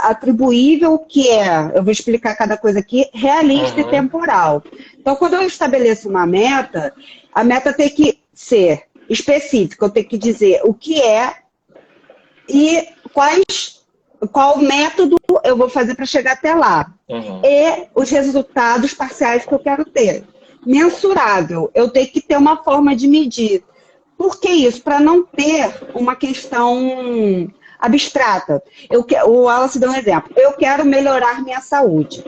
atribuível, que eu vou explicar cada coisa aqui, realista e temporal. Então, quando eu estabeleço uma meta, a meta tem que ser específica, eu tenho que dizer o que é e qual método eu vou fazer para chegar até lá. E os resultados parciais que eu quero ter. Mensurável, eu tenho que ter uma forma de medir. Por que isso? Para não ter uma questão abstrata. O Wallace deu um exemplo. Eu quero melhorar minha saúde.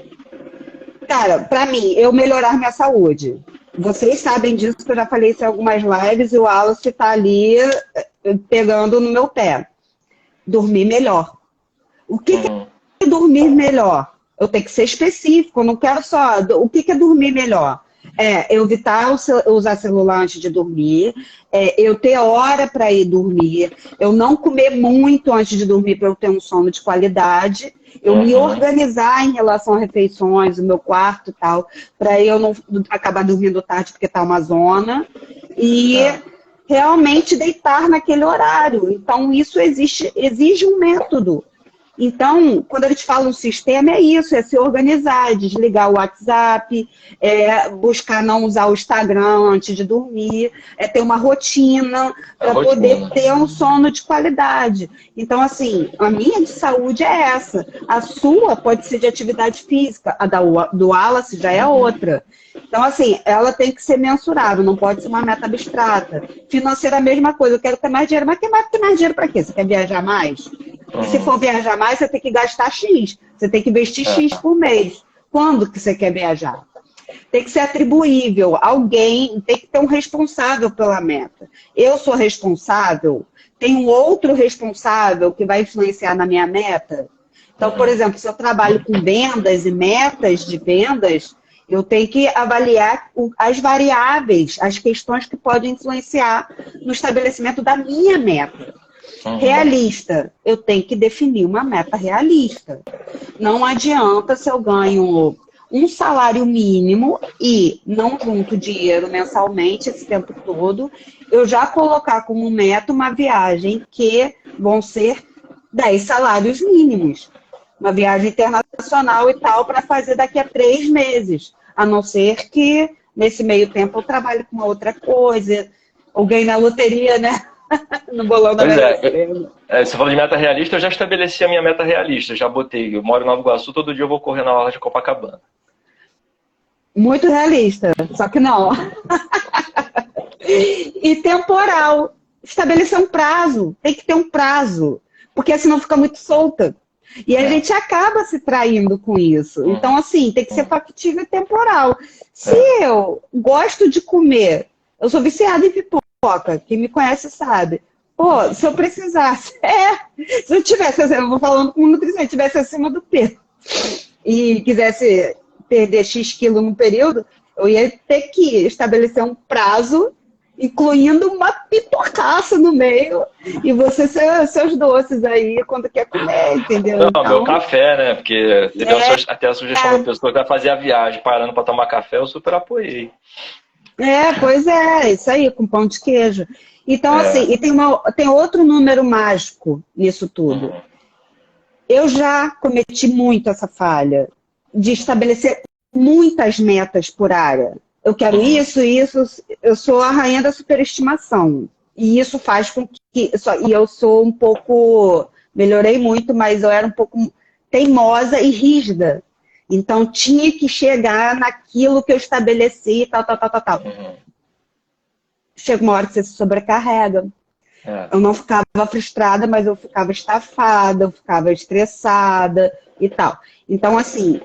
Cara, para mim, eu melhorar minha saúde. Vocês sabem disso, que eu já falei isso em algumas lives, e o Wallace está ali pegando no meu pé. Dormir melhor. O que é dormir melhor? Eu tenho que ser específico, eu não quero só... O que é dormir melhor? Eu evitar usar celular antes de dormir, eu ter hora para ir dormir, eu não comer muito antes de dormir para eu ter um sono de qualidade, eu me organizar em relação a refeições, o meu quarto e tal, para eu não acabar dormindo tarde porque tá uma zona, e realmente deitar naquele horário. Então isso exige um método. Então, quando a gente fala um sistema, é isso, é se organizar, desligar o WhatsApp, buscar não usar o Instagram antes de dormir, é ter uma rotina para poder ter um sono de qualidade. Então, assim, a minha de saúde é essa. A sua pode ser de atividade física, a do Wallace já é outra. Então, assim, ela tem que ser mensurável, não pode ser uma meta abstrata. Financeira, a mesma coisa, eu quero ter mais dinheiro, mas ter mais dinheiro para quê? Você quer viajar mais? E se for viajar mais, você tem que gastar X, você tem que investir X por mês. Quando que você quer viajar? Tem que ser atribuível, alguém tem que ter um responsável pela meta. Eu sou responsável, tem um outro responsável que vai influenciar na minha meta. Então, por exemplo, se eu trabalho com vendas e metas de vendas, eu tenho que avaliar as variáveis, as questões que podem influenciar no estabelecimento da minha meta. Realista, eu tenho que definir uma meta realista. Não adianta se eu ganho um salário mínimo e não junto dinheiro mensalmente esse tempo todo, eu já colocar como meta uma viagem que vão ser 10 salários mínimos. Uma viagem internacional e tal para fazer daqui a 3 meses. A não ser que nesse meio tempo eu trabalhe com uma outra coisa, ou ganhe na loteria, né? No bolão da Você falou de meta realista, eu já estabeleci a minha meta realista, já botei. Eu moro em Nova Iguaçu, todo dia eu vou correr na orla de Copacabana. Muito realista, só que não. E temporal. Estabelecer um prazo, tem que ter um prazo, porque senão fica muito solta. E a gente acaba se traindo com isso. Então, assim, tem que ser factível e temporal. Se eu gosto de comer, eu sou viciada em pipoca. Quem me conhece sabe. Pô, se eu precisasse, se eu tivesse, eu vou falando como nutricionista, se eu tivesse acima do peso e quisesse perder X quilo num período, eu ia ter que estabelecer um prazo, incluindo uma pipocaça no meio, e você seus doces aí quando quer comer, entendeu? Não, então, meu café, né? Porque teve até a sugestão da pessoa que vai fazer a viagem parando para tomar café, eu super apoiei. Pois é, isso aí, com pão de queijo. Então, assim, e tem outro número mágico nisso tudo. Eu já cometi muito essa falha de estabelecer muitas metas por área. Eu quero isso, eu sou a rainha da superestimação. E isso faz com que... E eu sou um pouco... Melhorei muito, mas eu era um pouco teimosa e rígida. Então, tinha que chegar naquilo que eu estabeleci, tal. Chega uma hora que você se sobrecarrega. Eu não ficava frustrada, mas eu ficava estafada, eu ficava estressada e tal. Então, assim,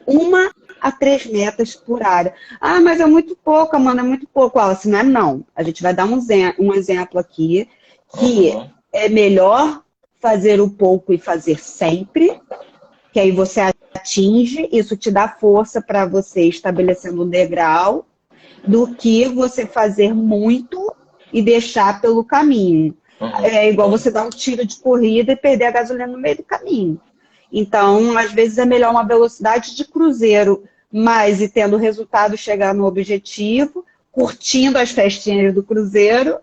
1 a 3 metas por área. Ah, mas é muito pouco, Amanda, é muito pouco. Assim, não. A gente vai dar um exemplo aqui, que é melhor fazer o pouco e fazer sempre, que aí você atinge, isso te dá força para você estabelecendo um degrau, do que você fazer muito e deixar pelo caminho. É igual você dar um tiro de corrida e perder a gasolina no meio do caminho. Então, às vezes é melhor uma velocidade de cruzeiro, mas e tendo resultado chegar no objetivo, curtindo as festinhas do cruzeiro,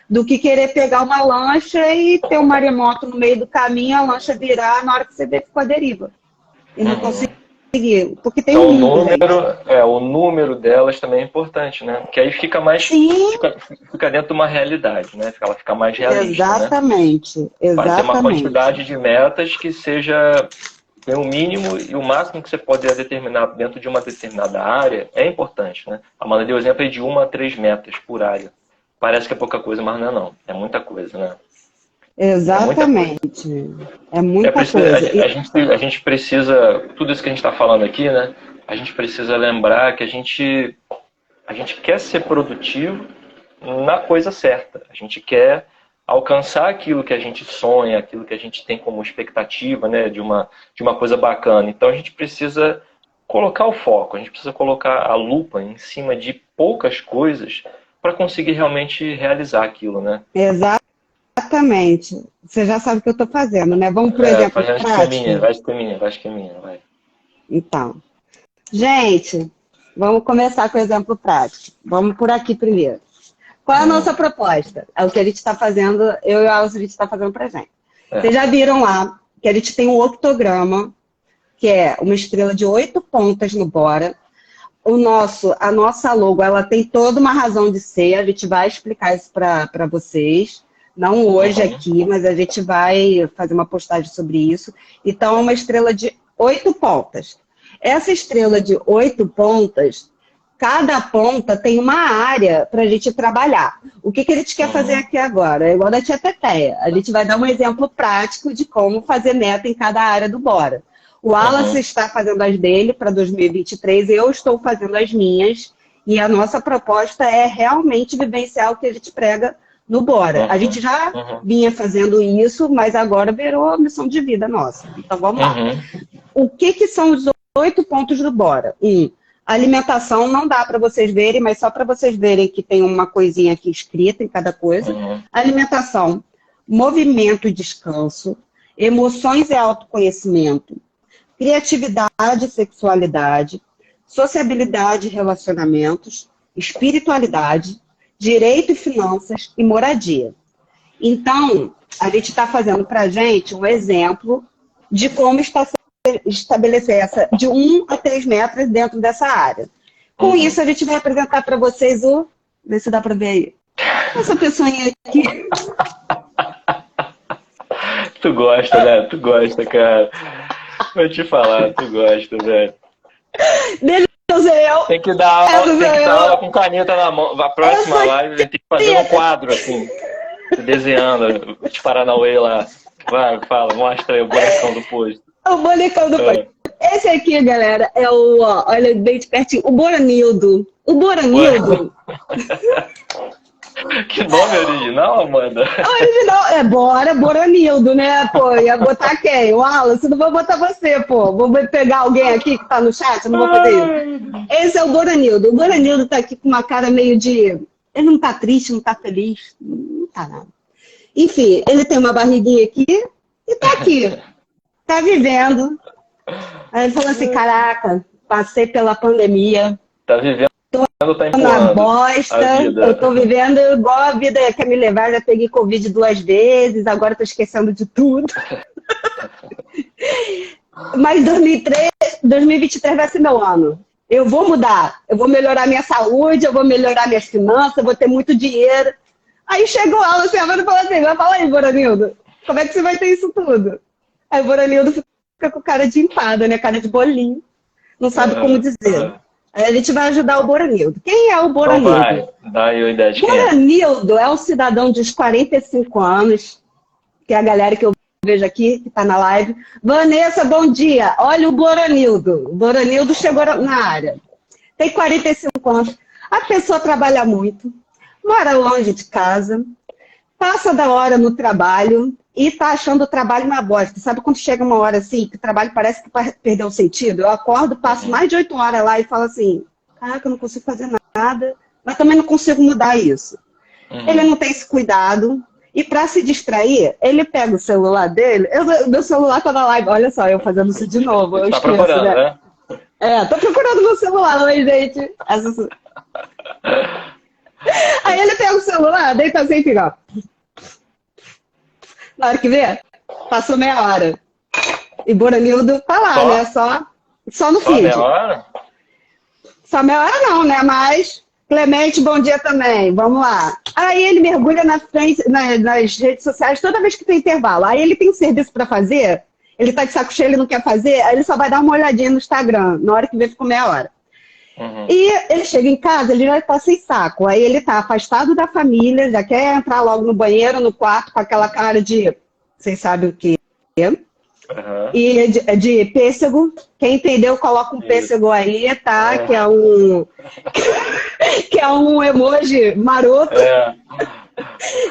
do que querer pegar uma lancha e ter um maremoto no meio do caminho, a lancha virar, na hora que você vê, ficou a deriva. E não conseguiu, porque tem então, o número delas também é importante, né? Porque aí fica mais... Fica dentro de uma realidade, né? Ela fica mais realista, exatamente, né? Vai ter uma quantidade de metas que seja... Tem o mínimo e o máximo que você pode determinar dentro de uma determinada área é importante, né? A Amanda deu o exemplo aí de 1 a 3 metas por área. Parece que é pouca coisa, mas não. É muita coisa, né? Exatamente. É muita coisa. A gente precisa, tudo isso que a gente está falando aqui, né? A gente precisa lembrar que a gente quer ser produtivo na coisa certa. A gente quer alcançar aquilo que a gente sonha, aquilo que a gente tem como expectativa, né? De uma coisa bacana. Então a gente precisa colocar o foco, a gente precisa colocar a lupa em cima de poucas coisas para conseguir realmente realizar aquilo, né? Exatamente. Você já sabe o que eu estou fazendo, né? Vamos por exemplo prático. Vai esqueminha. Então, gente, vamos começar com o exemplo prático. Vamos por aqui primeiro. Qual é a nossa proposta? É o que a gente está fazendo, eu e a Alce, a gente está fazendo pra gente. Vocês já viram lá que a gente tem um octograma, que é uma estrela de 8 pontas no Bora. A nossa logo, ela tem toda uma razão de ser, a gente vai explicar isso para vocês, não hoje aqui, mas a gente vai fazer uma postagem sobre isso. Então, é uma estrela de 8 pontas. Essa estrela de 8 pontas, cada ponta tem uma área para a gente trabalhar. O que a gente quer fazer aqui agora? É igual da tia Teteia. A gente vai dar um exemplo prático de como fazer meta em cada área do Bora. O Wallace está fazendo as dele para 2023, eu estou fazendo as minhas, e a nossa proposta é realmente vivenciar o que a gente prega no Bora. A gente já vinha fazendo isso, mas agora virou a missão de vida nossa. Então vamos lá. O que são os 8 pontos do Bora? Alimentação não dá para vocês verem, mas só para vocês verem que tem uma coisinha aqui escrita em cada coisa. Alimentação, movimento e descanso, emoções e autoconhecimento, criatividade e sexualidade, sociabilidade e relacionamentos, espiritualidade, direito e finanças e moradia. Então, a gente está fazendo para a gente um exemplo de como estabelecer essa de 1 a 3 metros dentro dessa área. Com isso, a gente vai apresentar para vocês vê se dá para ver aí. Essa pessoinha aqui. Tu gosta, né? Tu gosta, cara. Vou te falar, tu gosta, velho. Deus é eu. Tem que dar aula com caneta na mão. A próxima live a gente tem que fazer um quadro assim, desenhando, de Paranauê lá. Vai, fala, mostra aí o bonecão do posto. O bonecão do posto. Esse aqui, galera, é olha bem de pertinho, o Boranildo. O Boranildo. Que nome original, Amanda? O original é Boranildo, né? Pô, ia botar quem? O Wallace? Não vou botar você, pô. Vou pegar alguém aqui que tá no chat, eu não vou fazer isso. Esse é o Boranildo. O Boranildo tá aqui com uma cara meio de... Ele não tá triste, não tá feliz, não tá nada. Enfim, ele tem uma barriguinha aqui e tá aqui. Tá vivendo. Aí ele falou assim, caraca, passei pela pandemia. Tá vivendo. Tá na bosta, eu tô vivendo igual a vida quer me levar, já peguei Covid 2 vezes, agora tô esquecendo de tudo. Mas 2023 vai ser meu ano. Eu vou mudar, eu vou melhorar minha saúde, eu vou melhorar minhas finanças, eu vou ter muito dinheiro. Aí chegou ela, assim, a falou assim, vai falar aí, Boranildo, como é que você vai ter isso tudo? Aí o Boranildo fica com cara de empada, né, cara de bolinho, não sabe como dizer. Aí a gente vai ajudar o Boranildo. Quem é o Boranildo? Então vai, dá aí uma ideia de quem é. Boranildo é um cidadão de uns 45 anos, que é a galera que eu vejo aqui, que está na live. Vanessa, bom dia. Olha o Boranildo. O Boranildo chegou na área. Tem 45 anos. A pessoa trabalha muito, mora longe de casa, passa da hora no trabalho e tá achando o trabalho uma bosta. Sabe quando chega uma hora assim, que o trabalho parece que perdeu o sentido? Eu acordo, passo mais de 8 horas lá e falo assim, caraca, eu não consigo fazer nada, mas também não consigo mudar isso. Ele não tem esse cuidado. E para se distrair, ele pega o celular dele. Meu celular tá na live. Olha só, eu fazendo isso de novo. Eu tá esqueço, procurando, né? Tô procurando meu celular, oi, gente. Aí ele pega o celular, deita assim e fica. Na hora que vê, passou meia hora. E Boranildo tá lá, né? Só no feed. Meia hora? Só meia hora não, né? Mas, Clemente, bom dia também. Vamos lá. Aí ele mergulha na frente, nas redes sociais toda vez que tem intervalo. Aí ele tem um serviço pra fazer, ele tá de saco cheio, ele não quer fazer, aí ele só vai dar uma olhadinha no Instagram. Na hora que vê, ficou meia hora. E ele chega em casa, ele já tá sem saco. Aí ele tá afastado da família, já quer entrar logo no banheiro, no quarto, com aquela cara de... Vocês sabem o que é. E de pêssego. Quem entendeu, coloca um pêssego aí, tá? Que é um... que é um emoji maroto.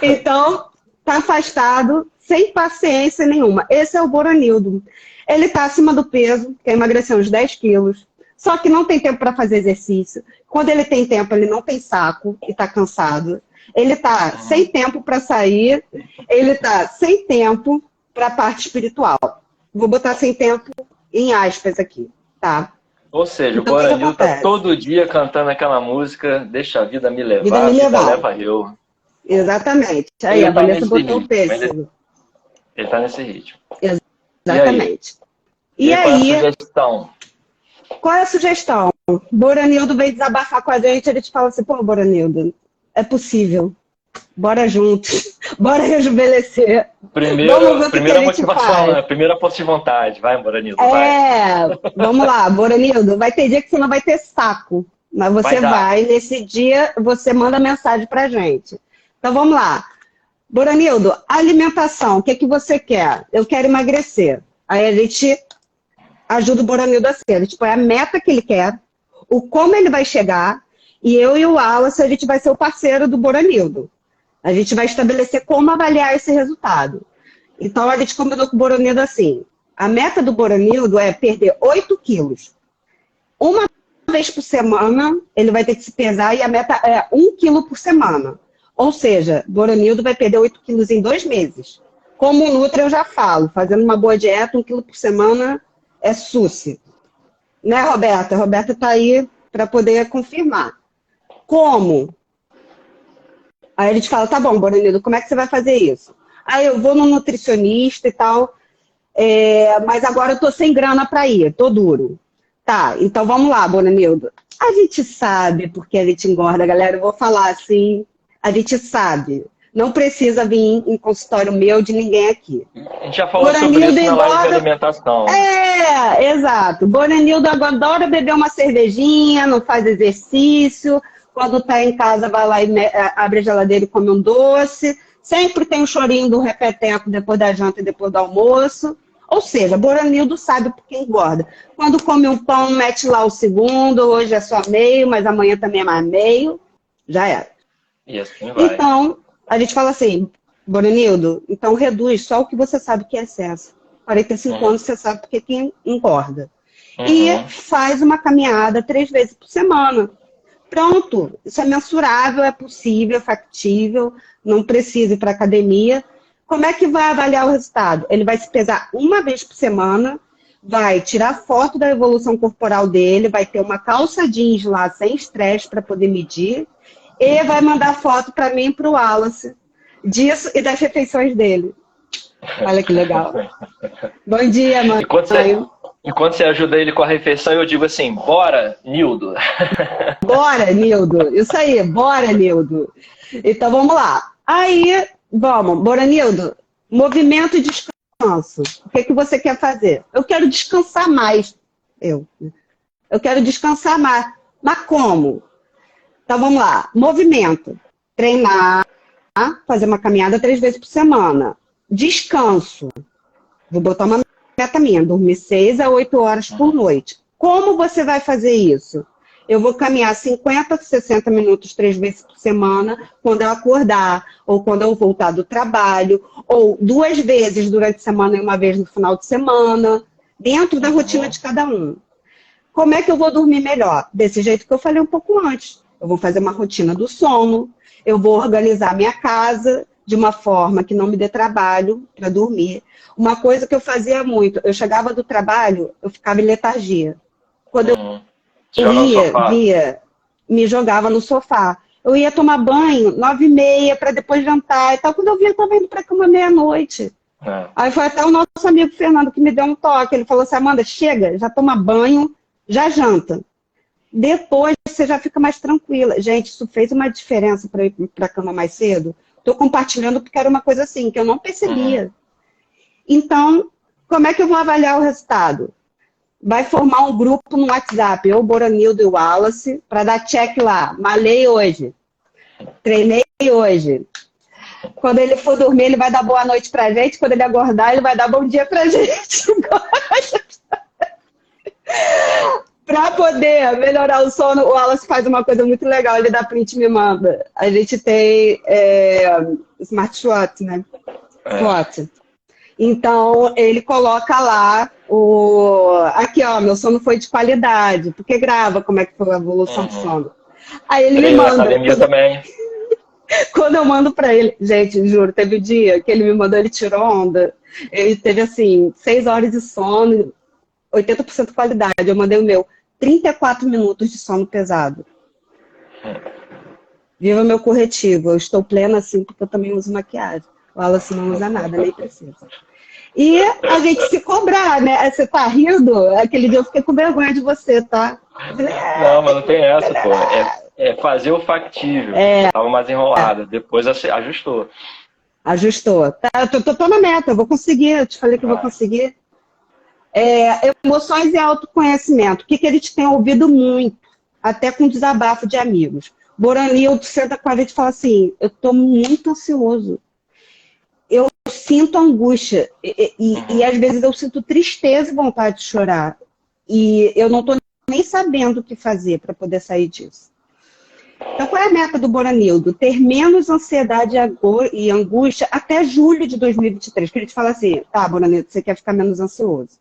Então, tá afastado, sem paciência nenhuma. Esse é o Boranildo. Ele tá acima do peso, quer emagrecer uns 10 quilos. Só que não tem tempo para fazer exercício. Quando ele tem tempo, ele não tem saco e tá cansado. Ele tá sem tempo para sair. Ele tá sem tempo para a parte espiritual. Vou botar sem tempo em aspas aqui, tá? Ou seja, então, o Boranildo tá todo dia cantando aquela música Deixa a vida me levar, vida me levar. Leva eu. Exatamente. Aí a Vanessa botou o pêssego. Ele tá nesse ritmo. Exatamente. E aí? Qual é a sugestão? Qual é a sugestão? Boranildo veio desabafar com a gente, ele te fala assim, pô, Boranildo, é possível. Bora juntos. Bora rejuvenescer. Primeira motivação, né? Primeira força de vontade. Vai, Boranildo, vai. Vamos lá, Boranildo. Vai ter dia que você não vai ter saco. Mas você vai, nesse dia, você manda mensagem pra gente. Então, vamos lá. Boranildo, alimentação, o que é que você quer? Eu quero emagrecer. Aí a gente ajuda o Boranildo assim. A gente põe a meta que ele quer, o como ele vai chegar, e eu e o Wallace, a gente vai ser o parceiro do Boranildo. A gente vai estabelecer como avaliar esse resultado. Então, a gente combinou com o Boranildo assim. A meta do Boranildo é perder 8 quilos. Uma vez por semana, ele vai ter que se pesar e a meta é 1 quilo por semana. Ou seja, Boranildo vai perder 8 quilos em 2 meses. Como Nutra, eu já falo, fazendo uma boa dieta, 1 quilo por semana é suci. Né, Roberta? A Roberta está aí para poder confirmar. Como? Aí a gente fala, tá bom, Boranildo, como é que você vai fazer isso? Aí eu vou no nutricionista e tal, mas agora eu tô sem grana para ir, tô duro. Tá, então vamos lá, Boranildo. A gente sabe porque a gente engorda, galera, eu vou falar assim, a gente sabe. Não precisa vir em consultório meu de ninguém aqui. A gente já falou sobre isso na live de alimentação. Exato. Boranildo adora beber uma cervejinha, não faz exercício. Quando tá em casa, vai lá e abre a geladeira e come um doce. Sempre tem um chorinho do repeteco depois da janta e depois do almoço. Ou seja, Boranildo sabe porque engorda. Quando come um pão, mete lá o segundo. Hoje é só meio, mas amanhã também é mais meio. Já era. E assim vai. Então, a gente fala assim, Boranildo, então reduz só o que você sabe que é excesso. 45 anos você sabe porque que engorda. E faz uma caminhada 3 vezes por semana. Pronto, isso é mensurável, é possível, é factível, não precisa ir para academia. Como é que vai avaliar o resultado? Ele vai se pesar 1 vez por semana, vai tirar foto da evolução corporal dele, vai ter uma calça jeans lá sem estresse para poder medir, e vai mandar foto para mim e para o Wallace disso e das refeições dele. Olha que legal. Bom dia, mãe. Enquanto você ajuda ele com a refeição, eu digo assim, bora, Nildo. Bora, Nildo. Isso aí, bora, Nildo. Então, vamos lá. Aí, vamos, Boranildo, movimento e descanso. O que você quer fazer? Eu quero descansar mais. Eu quero descansar mais. Mas como? Então, vamos lá. Movimento. Treinar, fazer uma caminhada 3 vezes por semana. Descanso. Vou botar uma meta minha, dormir 6 a 8 horas por noite. Como você vai fazer isso? Eu vou caminhar 50, 60 minutos 3 vezes por semana, quando eu acordar, ou quando eu voltar do trabalho, ou 2 vezes durante a semana e 1 vez no final de semana, dentro da rotina de cada um. Como é que eu vou dormir melhor? Desse jeito que eu falei um pouco antes. Eu vou fazer uma rotina do sono, eu vou organizar minha casa de uma forma que não me dê trabalho para dormir. Uma coisa que eu fazia muito, eu chegava do trabalho, eu ficava em letargia. Quando eu me jogava no sofá. Eu ia tomar banho 9h30 para depois jantar e tal. Quando eu via, eu estava indo para a cama meia-noite. Aí foi até o nosso amigo Fernando que me deu um toque. Ele falou assim, Amanda, chega, já toma banho, já janta. Depois você já fica mais tranquila. Gente, isso fez uma diferença para ir para a cama mais cedo. Estou compartilhando porque era uma coisa assim, que eu não percebia. Então, como é que eu vou avaliar o resultado? Vai formar um grupo no WhatsApp, eu, Boranildo e o Wallace, para dar check lá. Malhei hoje. Treinei hoje. Quando ele for dormir, ele vai dar boa noite pra gente. Quando ele acordar, ele vai dar bom dia pra gente. Para poder melhorar o sono, o Wallace faz uma coisa muito legal. Ele dá print e me manda. A gente tem smartwatch, né? Watch. Então, ele coloca lá aqui, ó, meu sono foi de qualidade, porque grava como é que foi a evolução do sono. Aí ele me manda. Academia também. Quando eu mando pra ele, gente, juro, teve um dia que ele me mandou, ele tirou onda. Ele teve, assim, 6 horas de sono, 80% qualidade. Eu mandei o meu, 34 minutos de sono pesado. Viva meu corretivo. Eu estou plena, assim, porque eu também uso maquiagem. O Wallace não usa nada, nem precisa. E a gente se cobrar, né? Você tá rindo? Aquele dia eu fiquei com vergonha de você, tá? Não, mas não tem essa, pô. É fazer o factível. Tava mais enrolada. Depois ajustou. Ajustou. Tá, eu tô na meta, eu vou conseguir. Eu te falei que eu vou conseguir. Emoções e autoconhecimento. O que a gente tem ouvido muito, até com desabafo de amigos. Boranildo senta com a gente e fala assim, eu tô muito ansioso. Eu sinto angústia. E às vezes eu sinto tristeza e vontade de chorar. E eu não tô nem sabendo o que fazer para poder sair disso. Então, qual é a meta do Boranildo? Ter menos ansiedade e angústia até julho de 2023. Que ele te fala assim, tá, Boranildo, você quer ficar menos ansioso.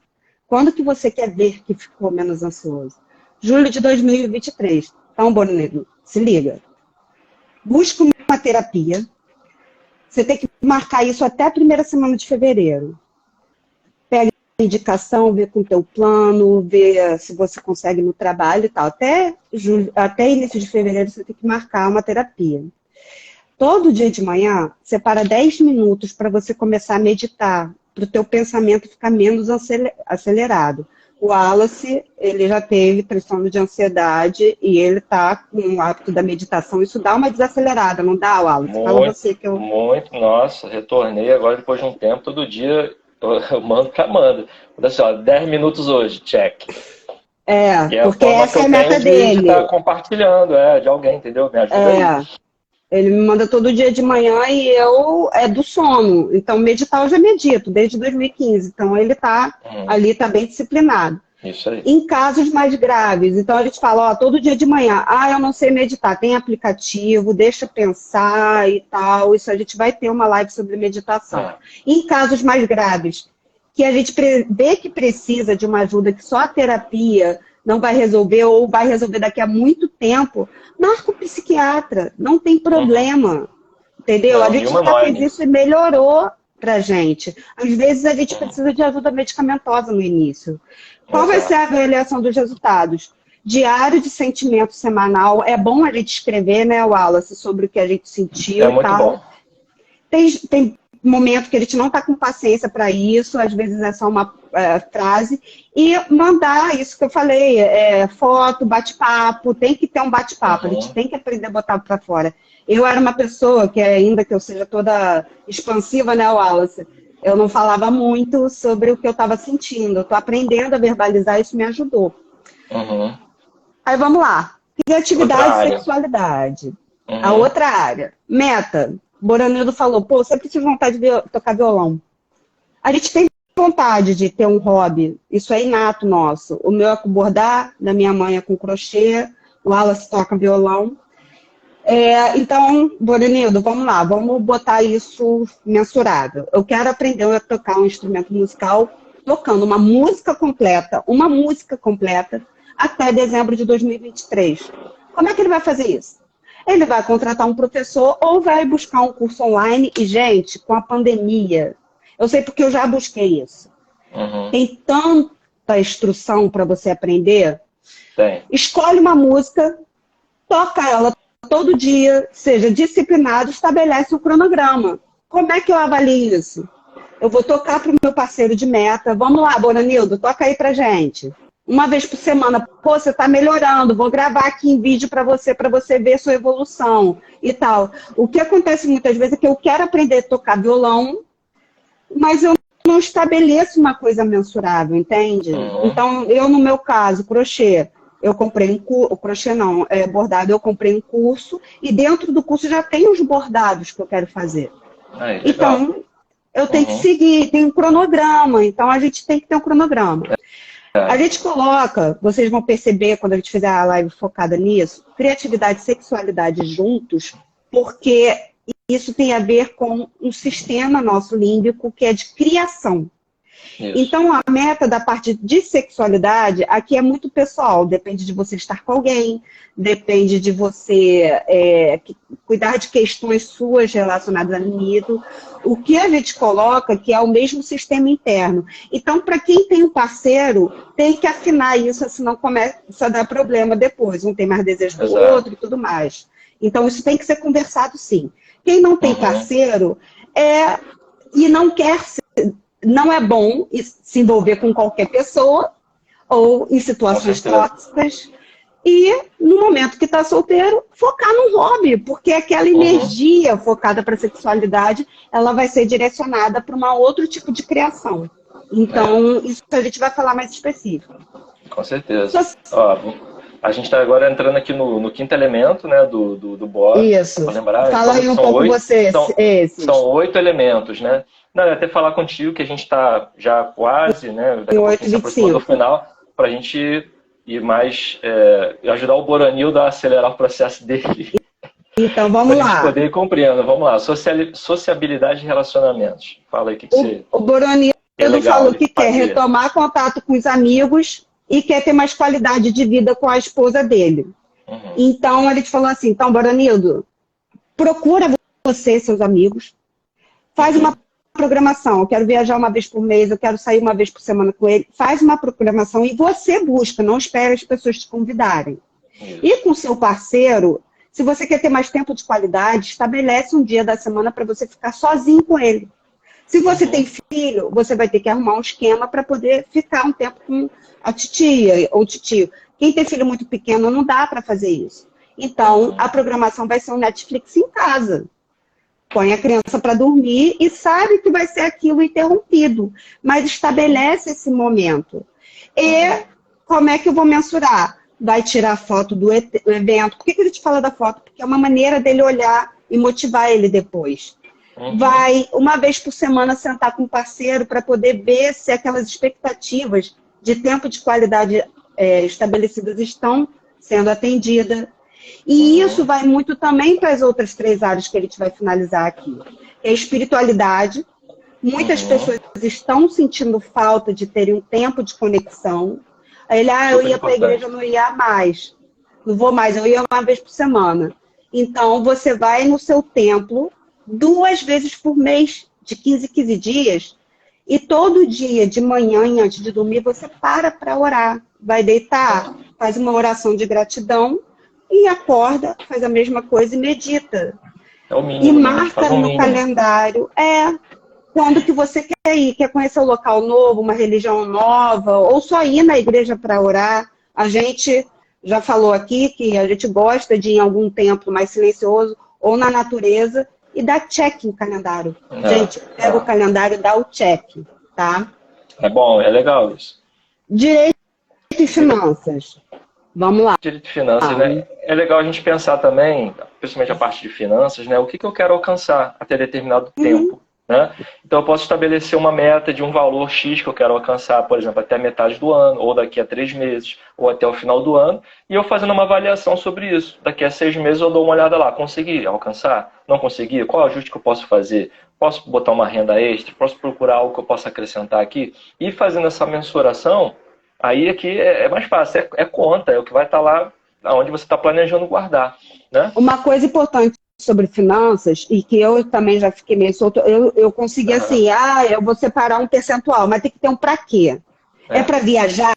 Quando que você quer ver que ficou menos ansioso? Julho de 2023. Então, Boranildo, se liga. Busca uma terapia. Você tem que marcar isso até a primeira semana de fevereiro. Pega a indicação, vê com o teu plano, vê se você consegue no trabalho e tal. Até início de fevereiro você tem que marcar uma terapia. Todo dia de manhã, separa 10 minutos para você começar a meditar, para o teu pensamento ficar menos acelerado. O Wallace, ele já teve transtorno de ansiedade e ele está com o hábito da meditação. Isso dá uma desacelerada, não dá, Wallace? Fala você que eu... Muito, nossa, retornei agora depois de um tempo, todo dia eu mando pra Amanda. Assim, ó, 10 minutos hoje, check. Porque essa é a meta dele. De estar compartilhando, de alguém, entendeu? Me ajuda aí. Ele me manda todo dia de manhã e é do sono. Então, meditar eu já medito, desde 2015. Então, ele tá ali, tá bem disciplinado. Isso aí. Em casos mais graves, então a gente fala, ó, todo dia de manhã, eu não sei meditar, tem aplicativo, deixa eu pensar e tal. Isso a gente vai ter uma live sobre meditação. Em casos mais graves, que a gente vê que precisa de uma ajuda que só a terapia não vai resolver, ou vai resolver daqui a muito tempo, marca o psiquiatra, não tem problema, entendeu? A gente já fez isso e melhorou pra gente. Às vezes a gente precisa de ajuda medicamentosa no início. Qual vai ser a avaliação dos resultados? Diário de sentimento semanal, é bom a gente escrever, né, Wallace, sobre o que a gente sentiu e tal. Bom. Tem momento que a gente não está com paciência para isso, às vezes é só uma frase, e mandar isso que eu falei, foto, bate-papo, tem que ter um bate-papo, a gente tem que aprender a botar para fora. Eu era uma pessoa que, ainda que eu seja toda expansiva, né, Wallace, eu não falava muito sobre o que eu estava sentindo, eu estou aprendendo a verbalizar, isso me ajudou. Aí vamos lá, criatividade e sexualidade. A outra área, meta. Boranildo falou, pô, você precisa de vontade de tocar violão. A gente tem vontade de ter um hobby, isso é inato nosso. O meu é com bordar, da minha mãe é com crochê, o Wallace toca violão. Então, Boranildo, vamos lá, vamos botar isso mensurável. Eu quero aprender a tocar um instrumento musical, tocando uma música completa, até dezembro de 2023. Como é que ele vai fazer isso? Ele vai contratar um professor ou vai buscar um curso online. E, gente, com a pandemia, eu sei porque eu já busquei isso. Tem tanta instrução para você aprender. Escolhe uma música, toca ela todo dia, seja disciplinado, estabelece um cronograma. Como é que eu avalio isso? Eu vou tocar para o meu parceiro de meta. Vamos lá, Boranildo, toca aí pra gente. Uma vez por semana, pô, você está melhorando, vou gravar aqui em vídeo para você ver sua evolução e tal. O que acontece muitas vezes é que eu quero aprender a tocar violão, mas eu não estabeleço uma coisa mensurável, entende? Então, eu no meu caso, crochê, eu comprei bordado, eu comprei um curso e dentro do curso já tem os bordados que eu quero fazer. Então, eu tenho que seguir, tem um cronograma, então a gente tem que ter um cronograma. A gente coloca, vocês vão perceber quando a gente fizer a live focada nisso, criatividade e sexualidade juntos, porque isso tem a ver com um sistema nosso límbico que é de criação. Então, a meta da parte de sexualidade aqui é muito pessoal. Depende de você estar com alguém, depende de você cuidar de questões suas relacionadas a libido. O que a gente coloca que é o mesmo sistema interno. Então, para quem tem um parceiro, tem que afinar isso, senão começa a dar problema depois. Um tem mais desejo do outro e tudo mais. Então, isso tem que ser conversado, sim. Quem não tem parceiro e não quer não é bom se envolver com qualquer pessoa ou em situações tóxicas. E, no momento que está solteiro, focar no hobby, porque aquela energia focada para a sexualidade, ela vai ser direcionada para um outro tipo de criação. Então, isso a gente vai falar mais específico. Com certeza. Ó, a gente está agora entrando aqui no quinto elemento, né, do Bohr. Isso. Lembrar, fala aí um pouco você. São 8 elementos, né? Não, eu ia até falar contigo que a gente está já quase, né? Daqui a pouco a gente se aproxima do final, para a gente ir mais, ajudar o Boronildo a acelerar o processo dele. Então, vamos lá. Para a gente poder ir compreendendo. Vamos lá. Sociabilidade e relacionamentos. Fala aí o que você... O Boronildo falou que quer retomar contato com os amigos e quer ter mais qualidade de vida com a esposa dele. Então, ele te falou assim, então, Boronildo, procura você, seus amigos, faz uma programação, eu quero viajar uma vez por mês, eu quero sair uma vez por semana com ele, faz uma programação e você busca, não espere as pessoas te convidarem. E com seu parceiro, se você quer ter mais tempo de qualidade, estabelece um dia da semana para você ficar sozinho com ele. Se você tem filho, você vai ter que arrumar um esquema para poder ficar um tempo com a titia ou titio. Quem tem filho muito pequeno não dá para fazer isso. Então, a programação vai ser um Netflix em casa. Põe a criança para dormir e sabe que vai ser aquilo interrompido. Mas estabelece esse momento. E como é que eu vou mensurar? Vai tirar foto do evento. Por que ele te fala da foto? Porque é uma maneira dele olhar e motivar ele depois. Vai, uma vez por semana, sentar com o parceiro para poder ver se aquelas expectativas de tempo de qualidade estabelecidas estão sendo atendidas. E isso vai muito também para as outras 3 áreas que a gente vai finalizar aqui. É a espiritualidade. Muitas pessoas estão sentindo falta de terem um tempo de conexão. Ele, eu ia para a igreja, eu não ia mais. Não vou mais, eu ia uma vez por semana. Então, você vai no seu templo 2 vezes por mês, de 15 em 15 dias, e todo dia, de manhã e antes de dormir, você para orar. Vai deitar, faz uma oração de gratidão, e acorda, faz a mesma coisa e medita. É o mínimo, e marca no calendário. Quando que você quer ir? Quer conhecer um local novo, uma religião nova, ou só ir na igreja para orar? A gente já falou aqui que a gente gosta de ir em algum templo mais silencioso, ou na natureza, e dá check no calendário. Gente, pega o calendário e dá o check, tá? É bom, é legal isso. Direito e finanças. Vamos lá. Direito de finanças, né? É legal a gente pensar também, principalmente a parte de finanças, né? O que eu quero alcançar até determinado tempo, né? Então eu posso estabelecer uma meta de um valor X que eu quero alcançar, por exemplo, até a metade do ano, ou daqui a 3 meses, ou até o final do ano, e eu fazendo uma avaliação sobre isso. Daqui a 6 meses eu dou uma olhada lá, consegui alcançar? Não consegui? Qual ajuste que eu posso fazer? Posso botar uma renda extra? Posso procurar algo que eu possa acrescentar aqui? E fazendo essa mensuração, aí aqui é mais fácil, é conta, é o que vai estar lá onde você está planejando guardar, né? Uma coisa importante sobre finanças, e que eu também já fiquei meio solto, eu consegui assim, eu vou separar um percentual, mas tem que ter um para quê? É para viajar?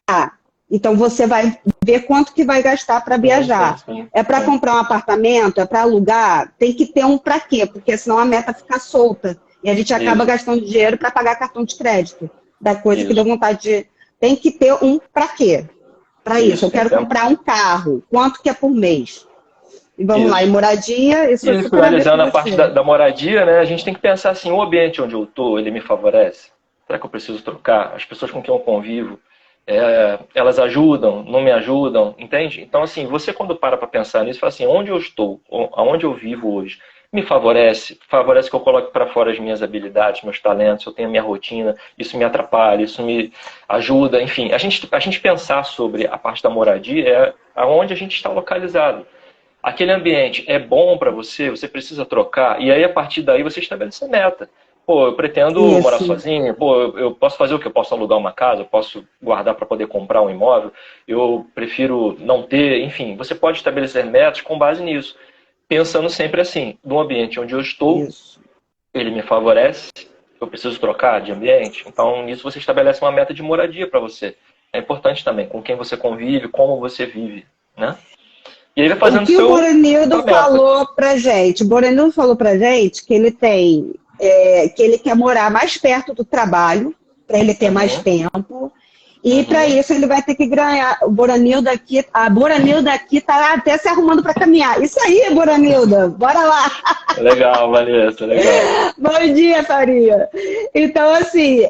Então você vai ver quanto que vai gastar para viajar. É para comprar um apartamento? É para alugar? Tem que ter um para quê? Porque senão a meta fica solta. E a gente acaba gastando dinheiro para pagar cartão de crédito. Da coisa que deu vontade de... Tem que ter um para quê? Para isso. Eu quero comprar um carro. Quanto que é por mês? E vamos lá, e moradia... Isso finalizando a parte da moradia, né? A gente tem que pensar assim, o ambiente onde eu estou, ele me favorece? Será que eu preciso trocar? As pessoas com quem eu convivo, elas ajudam, não me ajudam, entende? Então, assim, você quando para pensar nisso, fala assim, onde eu estou, aonde eu vivo hoje, me favorece? Favorece que eu coloque para fora as minhas habilidades, meus talentos, eu tenho a minha rotina, isso me atrapalha, isso me ajuda, enfim. A gente pensar sobre a parte da moradia é aonde a gente está localizado. Aquele ambiente é bom para você, você precisa trocar, e aí a partir daí você estabelece a meta. Pô, eu pretendo morar sozinho, pô, eu posso fazer o que? Eu posso alugar uma casa, eu posso guardar para poder comprar um imóvel, eu prefiro não ter, enfim, você pode estabelecer metas com base nisso. Pensando sempre assim, no ambiente onde eu estou, ele me favorece, eu preciso trocar de ambiente, então nisso você estabelece uma meta de moradia para você. É importante também, com quem você convive, como você vive, né? E aí vai fazendo o que o Boronildo falou pra gente? O Boronildo falou pra gente que ele tem que ele quer morar mais perto do trabalho, para ele ter mais tempo. E para isso ele vai ter que ganhar. A Boranilda aqui tá até se arrumando para caminhar. Isso aí, Boranilda, bora lá. Legal, Vanessa, legal. Bom dia, Faria. Então, assim,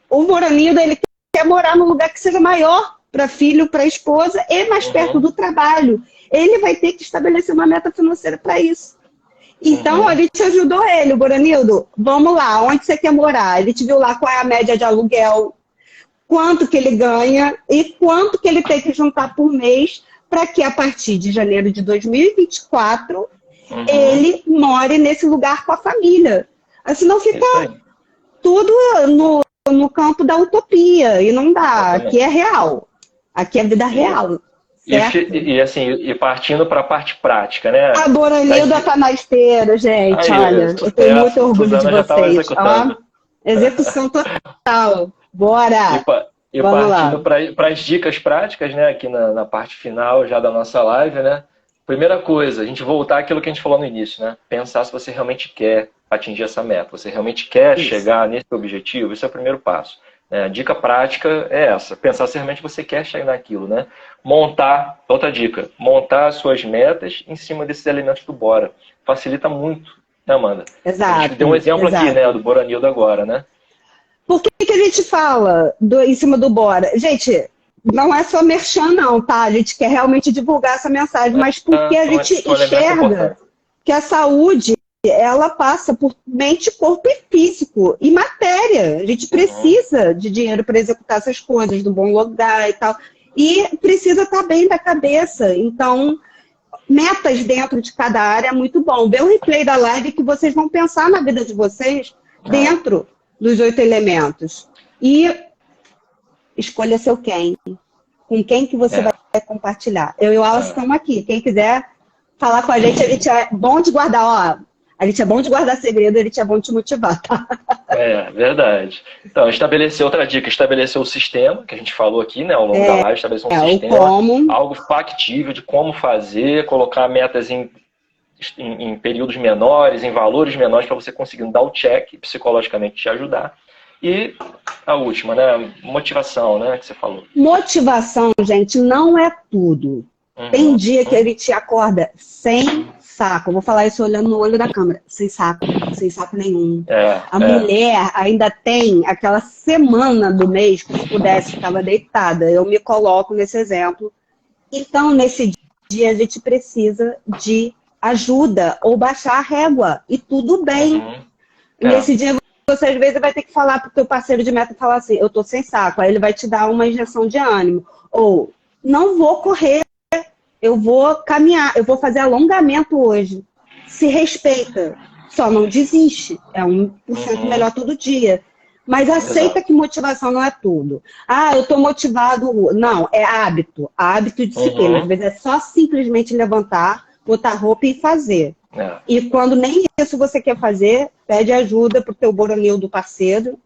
o Boranilda, ele quer morar num lugar que seja maior para filho, para esposa e mais perto do trabalho. Ele vai ter que estabelecer uma meta financeira para isso. Então, a gente ajudou ele, o Boranildo. Vamos lá, onde você quer morar? Ele te viu lá qual é a média de aluguel, quanto que ele ganha e quanto que ele tem que juntar por mês para que a partir de janeiro de 2024 ele more nesse lugar com a família. Assim não fica tudo no campo da utopia e não dá. Aqui é real. Aqui é vida real. E partindo para a parte prática, né? A Boranilda tá na esteira, gente. Olha, eu tenho muito orgulho de vocês. Ó, execução total. Bora! E partindo para as dicas práticas, né? Aqui na parte final já da nossa live, né? Primeira coisa, a gente voltar àquilo que a gente falou no início, né? Pensar se você realmente quer atingir essa meta. Você realmente quer chegar nesse objetivo? Esse é o primeiro passo. A dica prática é essa. Pensar se realmente você quer chegar naquilo, né? Outra dica, montar as suas metas em cima desses elementos do Bora. Facilita muito, né, Amanda? Exato. A gente deu um exemplo aqui, né, do Boranildo agora, né? Por que a gente fala em cima do Bora? Gente, não é só merchan não, tá? A gente quer realmente divulgar essa mensagem, mas porque a gente enxerga que a saúde, ela passa por mente, corpo e físico, e matéria. A gente precisa de dinheiro para executar essas coisas, no bom lugar e tal. E precisa estar bem da cabeça. Então, metas dentro de cada área é muito bom. Vê o replay da live que vocês vão pensar na vida de vocês dentro dos 8 elementos. E escolha seu quem. Com quem que você vai compartilhar. Eu e o Wallace estamos aqui. Quem quiser falar com a gente é bom de guardar, ó. A gente é bom de guardar segredo, a gente é bom de te motivar, tá? Verdade. Então, outra dica, estabelecer o sistema, que a gente falou aqui, né, ao longo da live, estabelecer um sistema, algo factível de como fazer, colocar metas em períodos menores, em valores menores, para você conseguir dar o check, psicologicamente te ajudar. E a última, né, motivação, né, que você falou. Motivação, gente, não é tudo. Tem dia que a gente acorda sem saco. Eu vou falar isso olhando no olho da câmera. Sem saco nenhum. A mulher ainda tem aquela semana do mês que, se pudesse, ficava deitada. Eu me coloco nesse exemplo. Então, nesse dia, a gente precisa de ajuda ou baixar a régua. E tudo bem. Nesse dia, você às vezes vai ter que falar pro teu parceiro de meta, falar assim, eu tô sem saco. Aí ele vai te dar uma injeção de ânimo. Ou, não vou correr. Eu vou caminhar, eu vou fazer alongamento hoje. Se respeita, só não desiste. É 1% melhor todo dia. Mas aceita que motivação não é tudo. Ah, eu estou motivado. Não, é hábito. Hábito e disciplina. Às vezes é só simplesmente levantar, botar roupa e fazer. E quando nem isso você quer fazer, pede ajuda pro teu Boranildo parceiro.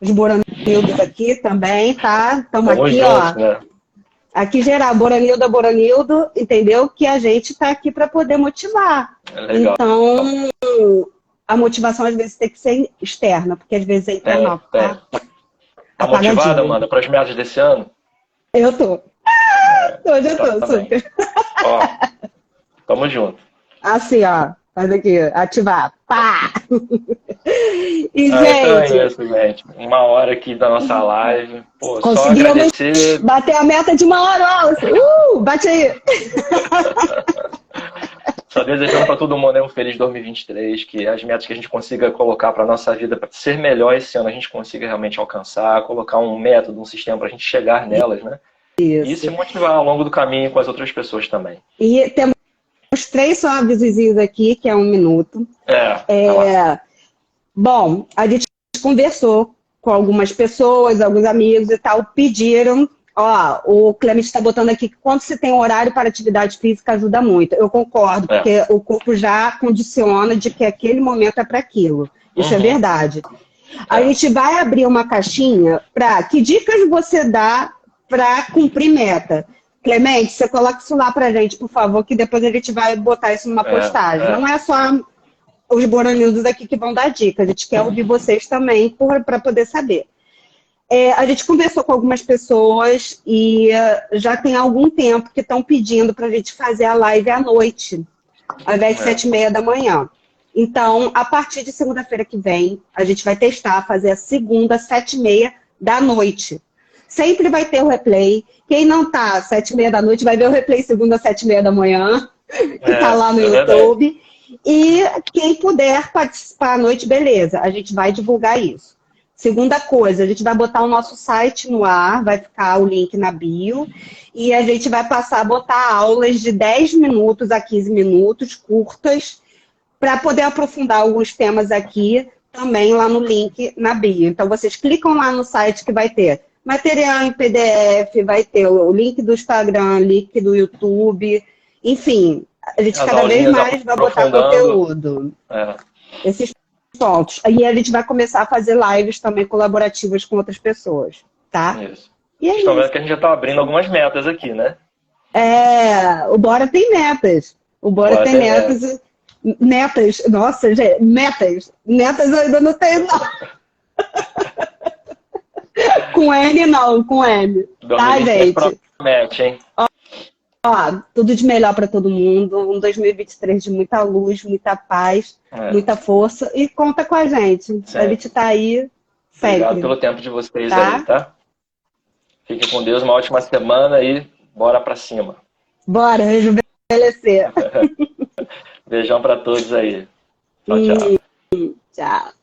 Os Boranildos aqui também, tá? Estamos aqui, juntos, ó. Né? Aqui geral, Boranildo, entendeu? Que a gente tá aqui para poder motivar. Legal. Então, a motivação às vezes tem que ser externa, porque às vezes é interna. Tá motivada, Amanda, para as metas desse ano? Eu tô. Hoje eu tô, super. Ó, tamo junto. Assim, ó. Faz aqui, ativar. Pá! E, então é isso, gente. 1 hora aqui da nossa live. Pô, só agradecer. Bater a meta de 1 hora, Wallace. Bate aí! Só desejando para todo mundo um feliz 2023, que as metas que a gente consiga colocar para a nossa vida, para ser melhor esse ano, a gente consiga realmente alcançar, colocar um método, um sistema para a gente chegar nelas, né? Isso. E se motivar ao longo do caminho com as outras pessoas também. E temos 3 só avisos aqui, que é 1 minuto. Bom, a gente conversou com algumas pessoas, alguns amigos e tal, pediram. Ó, o Clemente está botando aqui que quando se tem horário para atividade física ajuda muito. Eu concordo, porque o corpo já condiciona de que aquele momento é para aquilo. Isso é verdade. A gente vai abrir uma caixinha para que dicas você dá para cumprir meta. Clemente, você coloca isso lá pra gente, por favor, que depois a gente vai botar isso numa postagem. Não é só os Boronildos aqui que vão dar dica. A gente quer ouvir vocês também para poder saber. A gente conversou com algumas pessoas e já tem algum tempo que estão pedindo para a gente fazer a live à noite, ao invés de 7h30 da manhã. Então, a partir de segunda-feira que vem, a gente vai testar, fazer a segunda, 7h30 da noite. Sempre vai ter o replay. Quem não tá 7h30 da noite vai ver o replay segunda, 7h30 da manhã, que tá lá no YouTube. E quem puder participar à noite, beleza, a gente vai divulgar isso. Segunda coisa, a gente vai botar o nosso site no ar, vai ficar o link na bio, e a gente vai passar a botar aulas de 10 minutos a 15 minutos, curtas, para poder aprofundar alguns temas aqui, também lá no link na bio. Então, vocês clicam lá no site que vai ter material em PDF, vai ter o link do Instagram, link do YouTube, enfim, a gente cada vez mais vai botar conteúdo. Esses pontos. Aí a gente vai começar a fazer lives também colaborativas com outras pessoas, tá? Isso. E é estão vendo que a gente já está abrindo algumas metas aqui, né? O Bora tem metas. O Bora tem metas. Metas, nossa, gente, metas. Metas eu ainda não tenho, não. Com N não, com N. Tá, gente? Promete, hein? Tudo de melhor para todo mundo. Um 2023 de muita luz, muita paz, muita força. E conta com a gente. Sempre. A gente tá aí sempre. Obrigado pelo tempo de vocês aí, tá? Fiquem com Deus, uma ótima semana e bora pra cima. Bora, rejuvenescer. Beijão pra todos aí. Tchau, tchau. Tchau.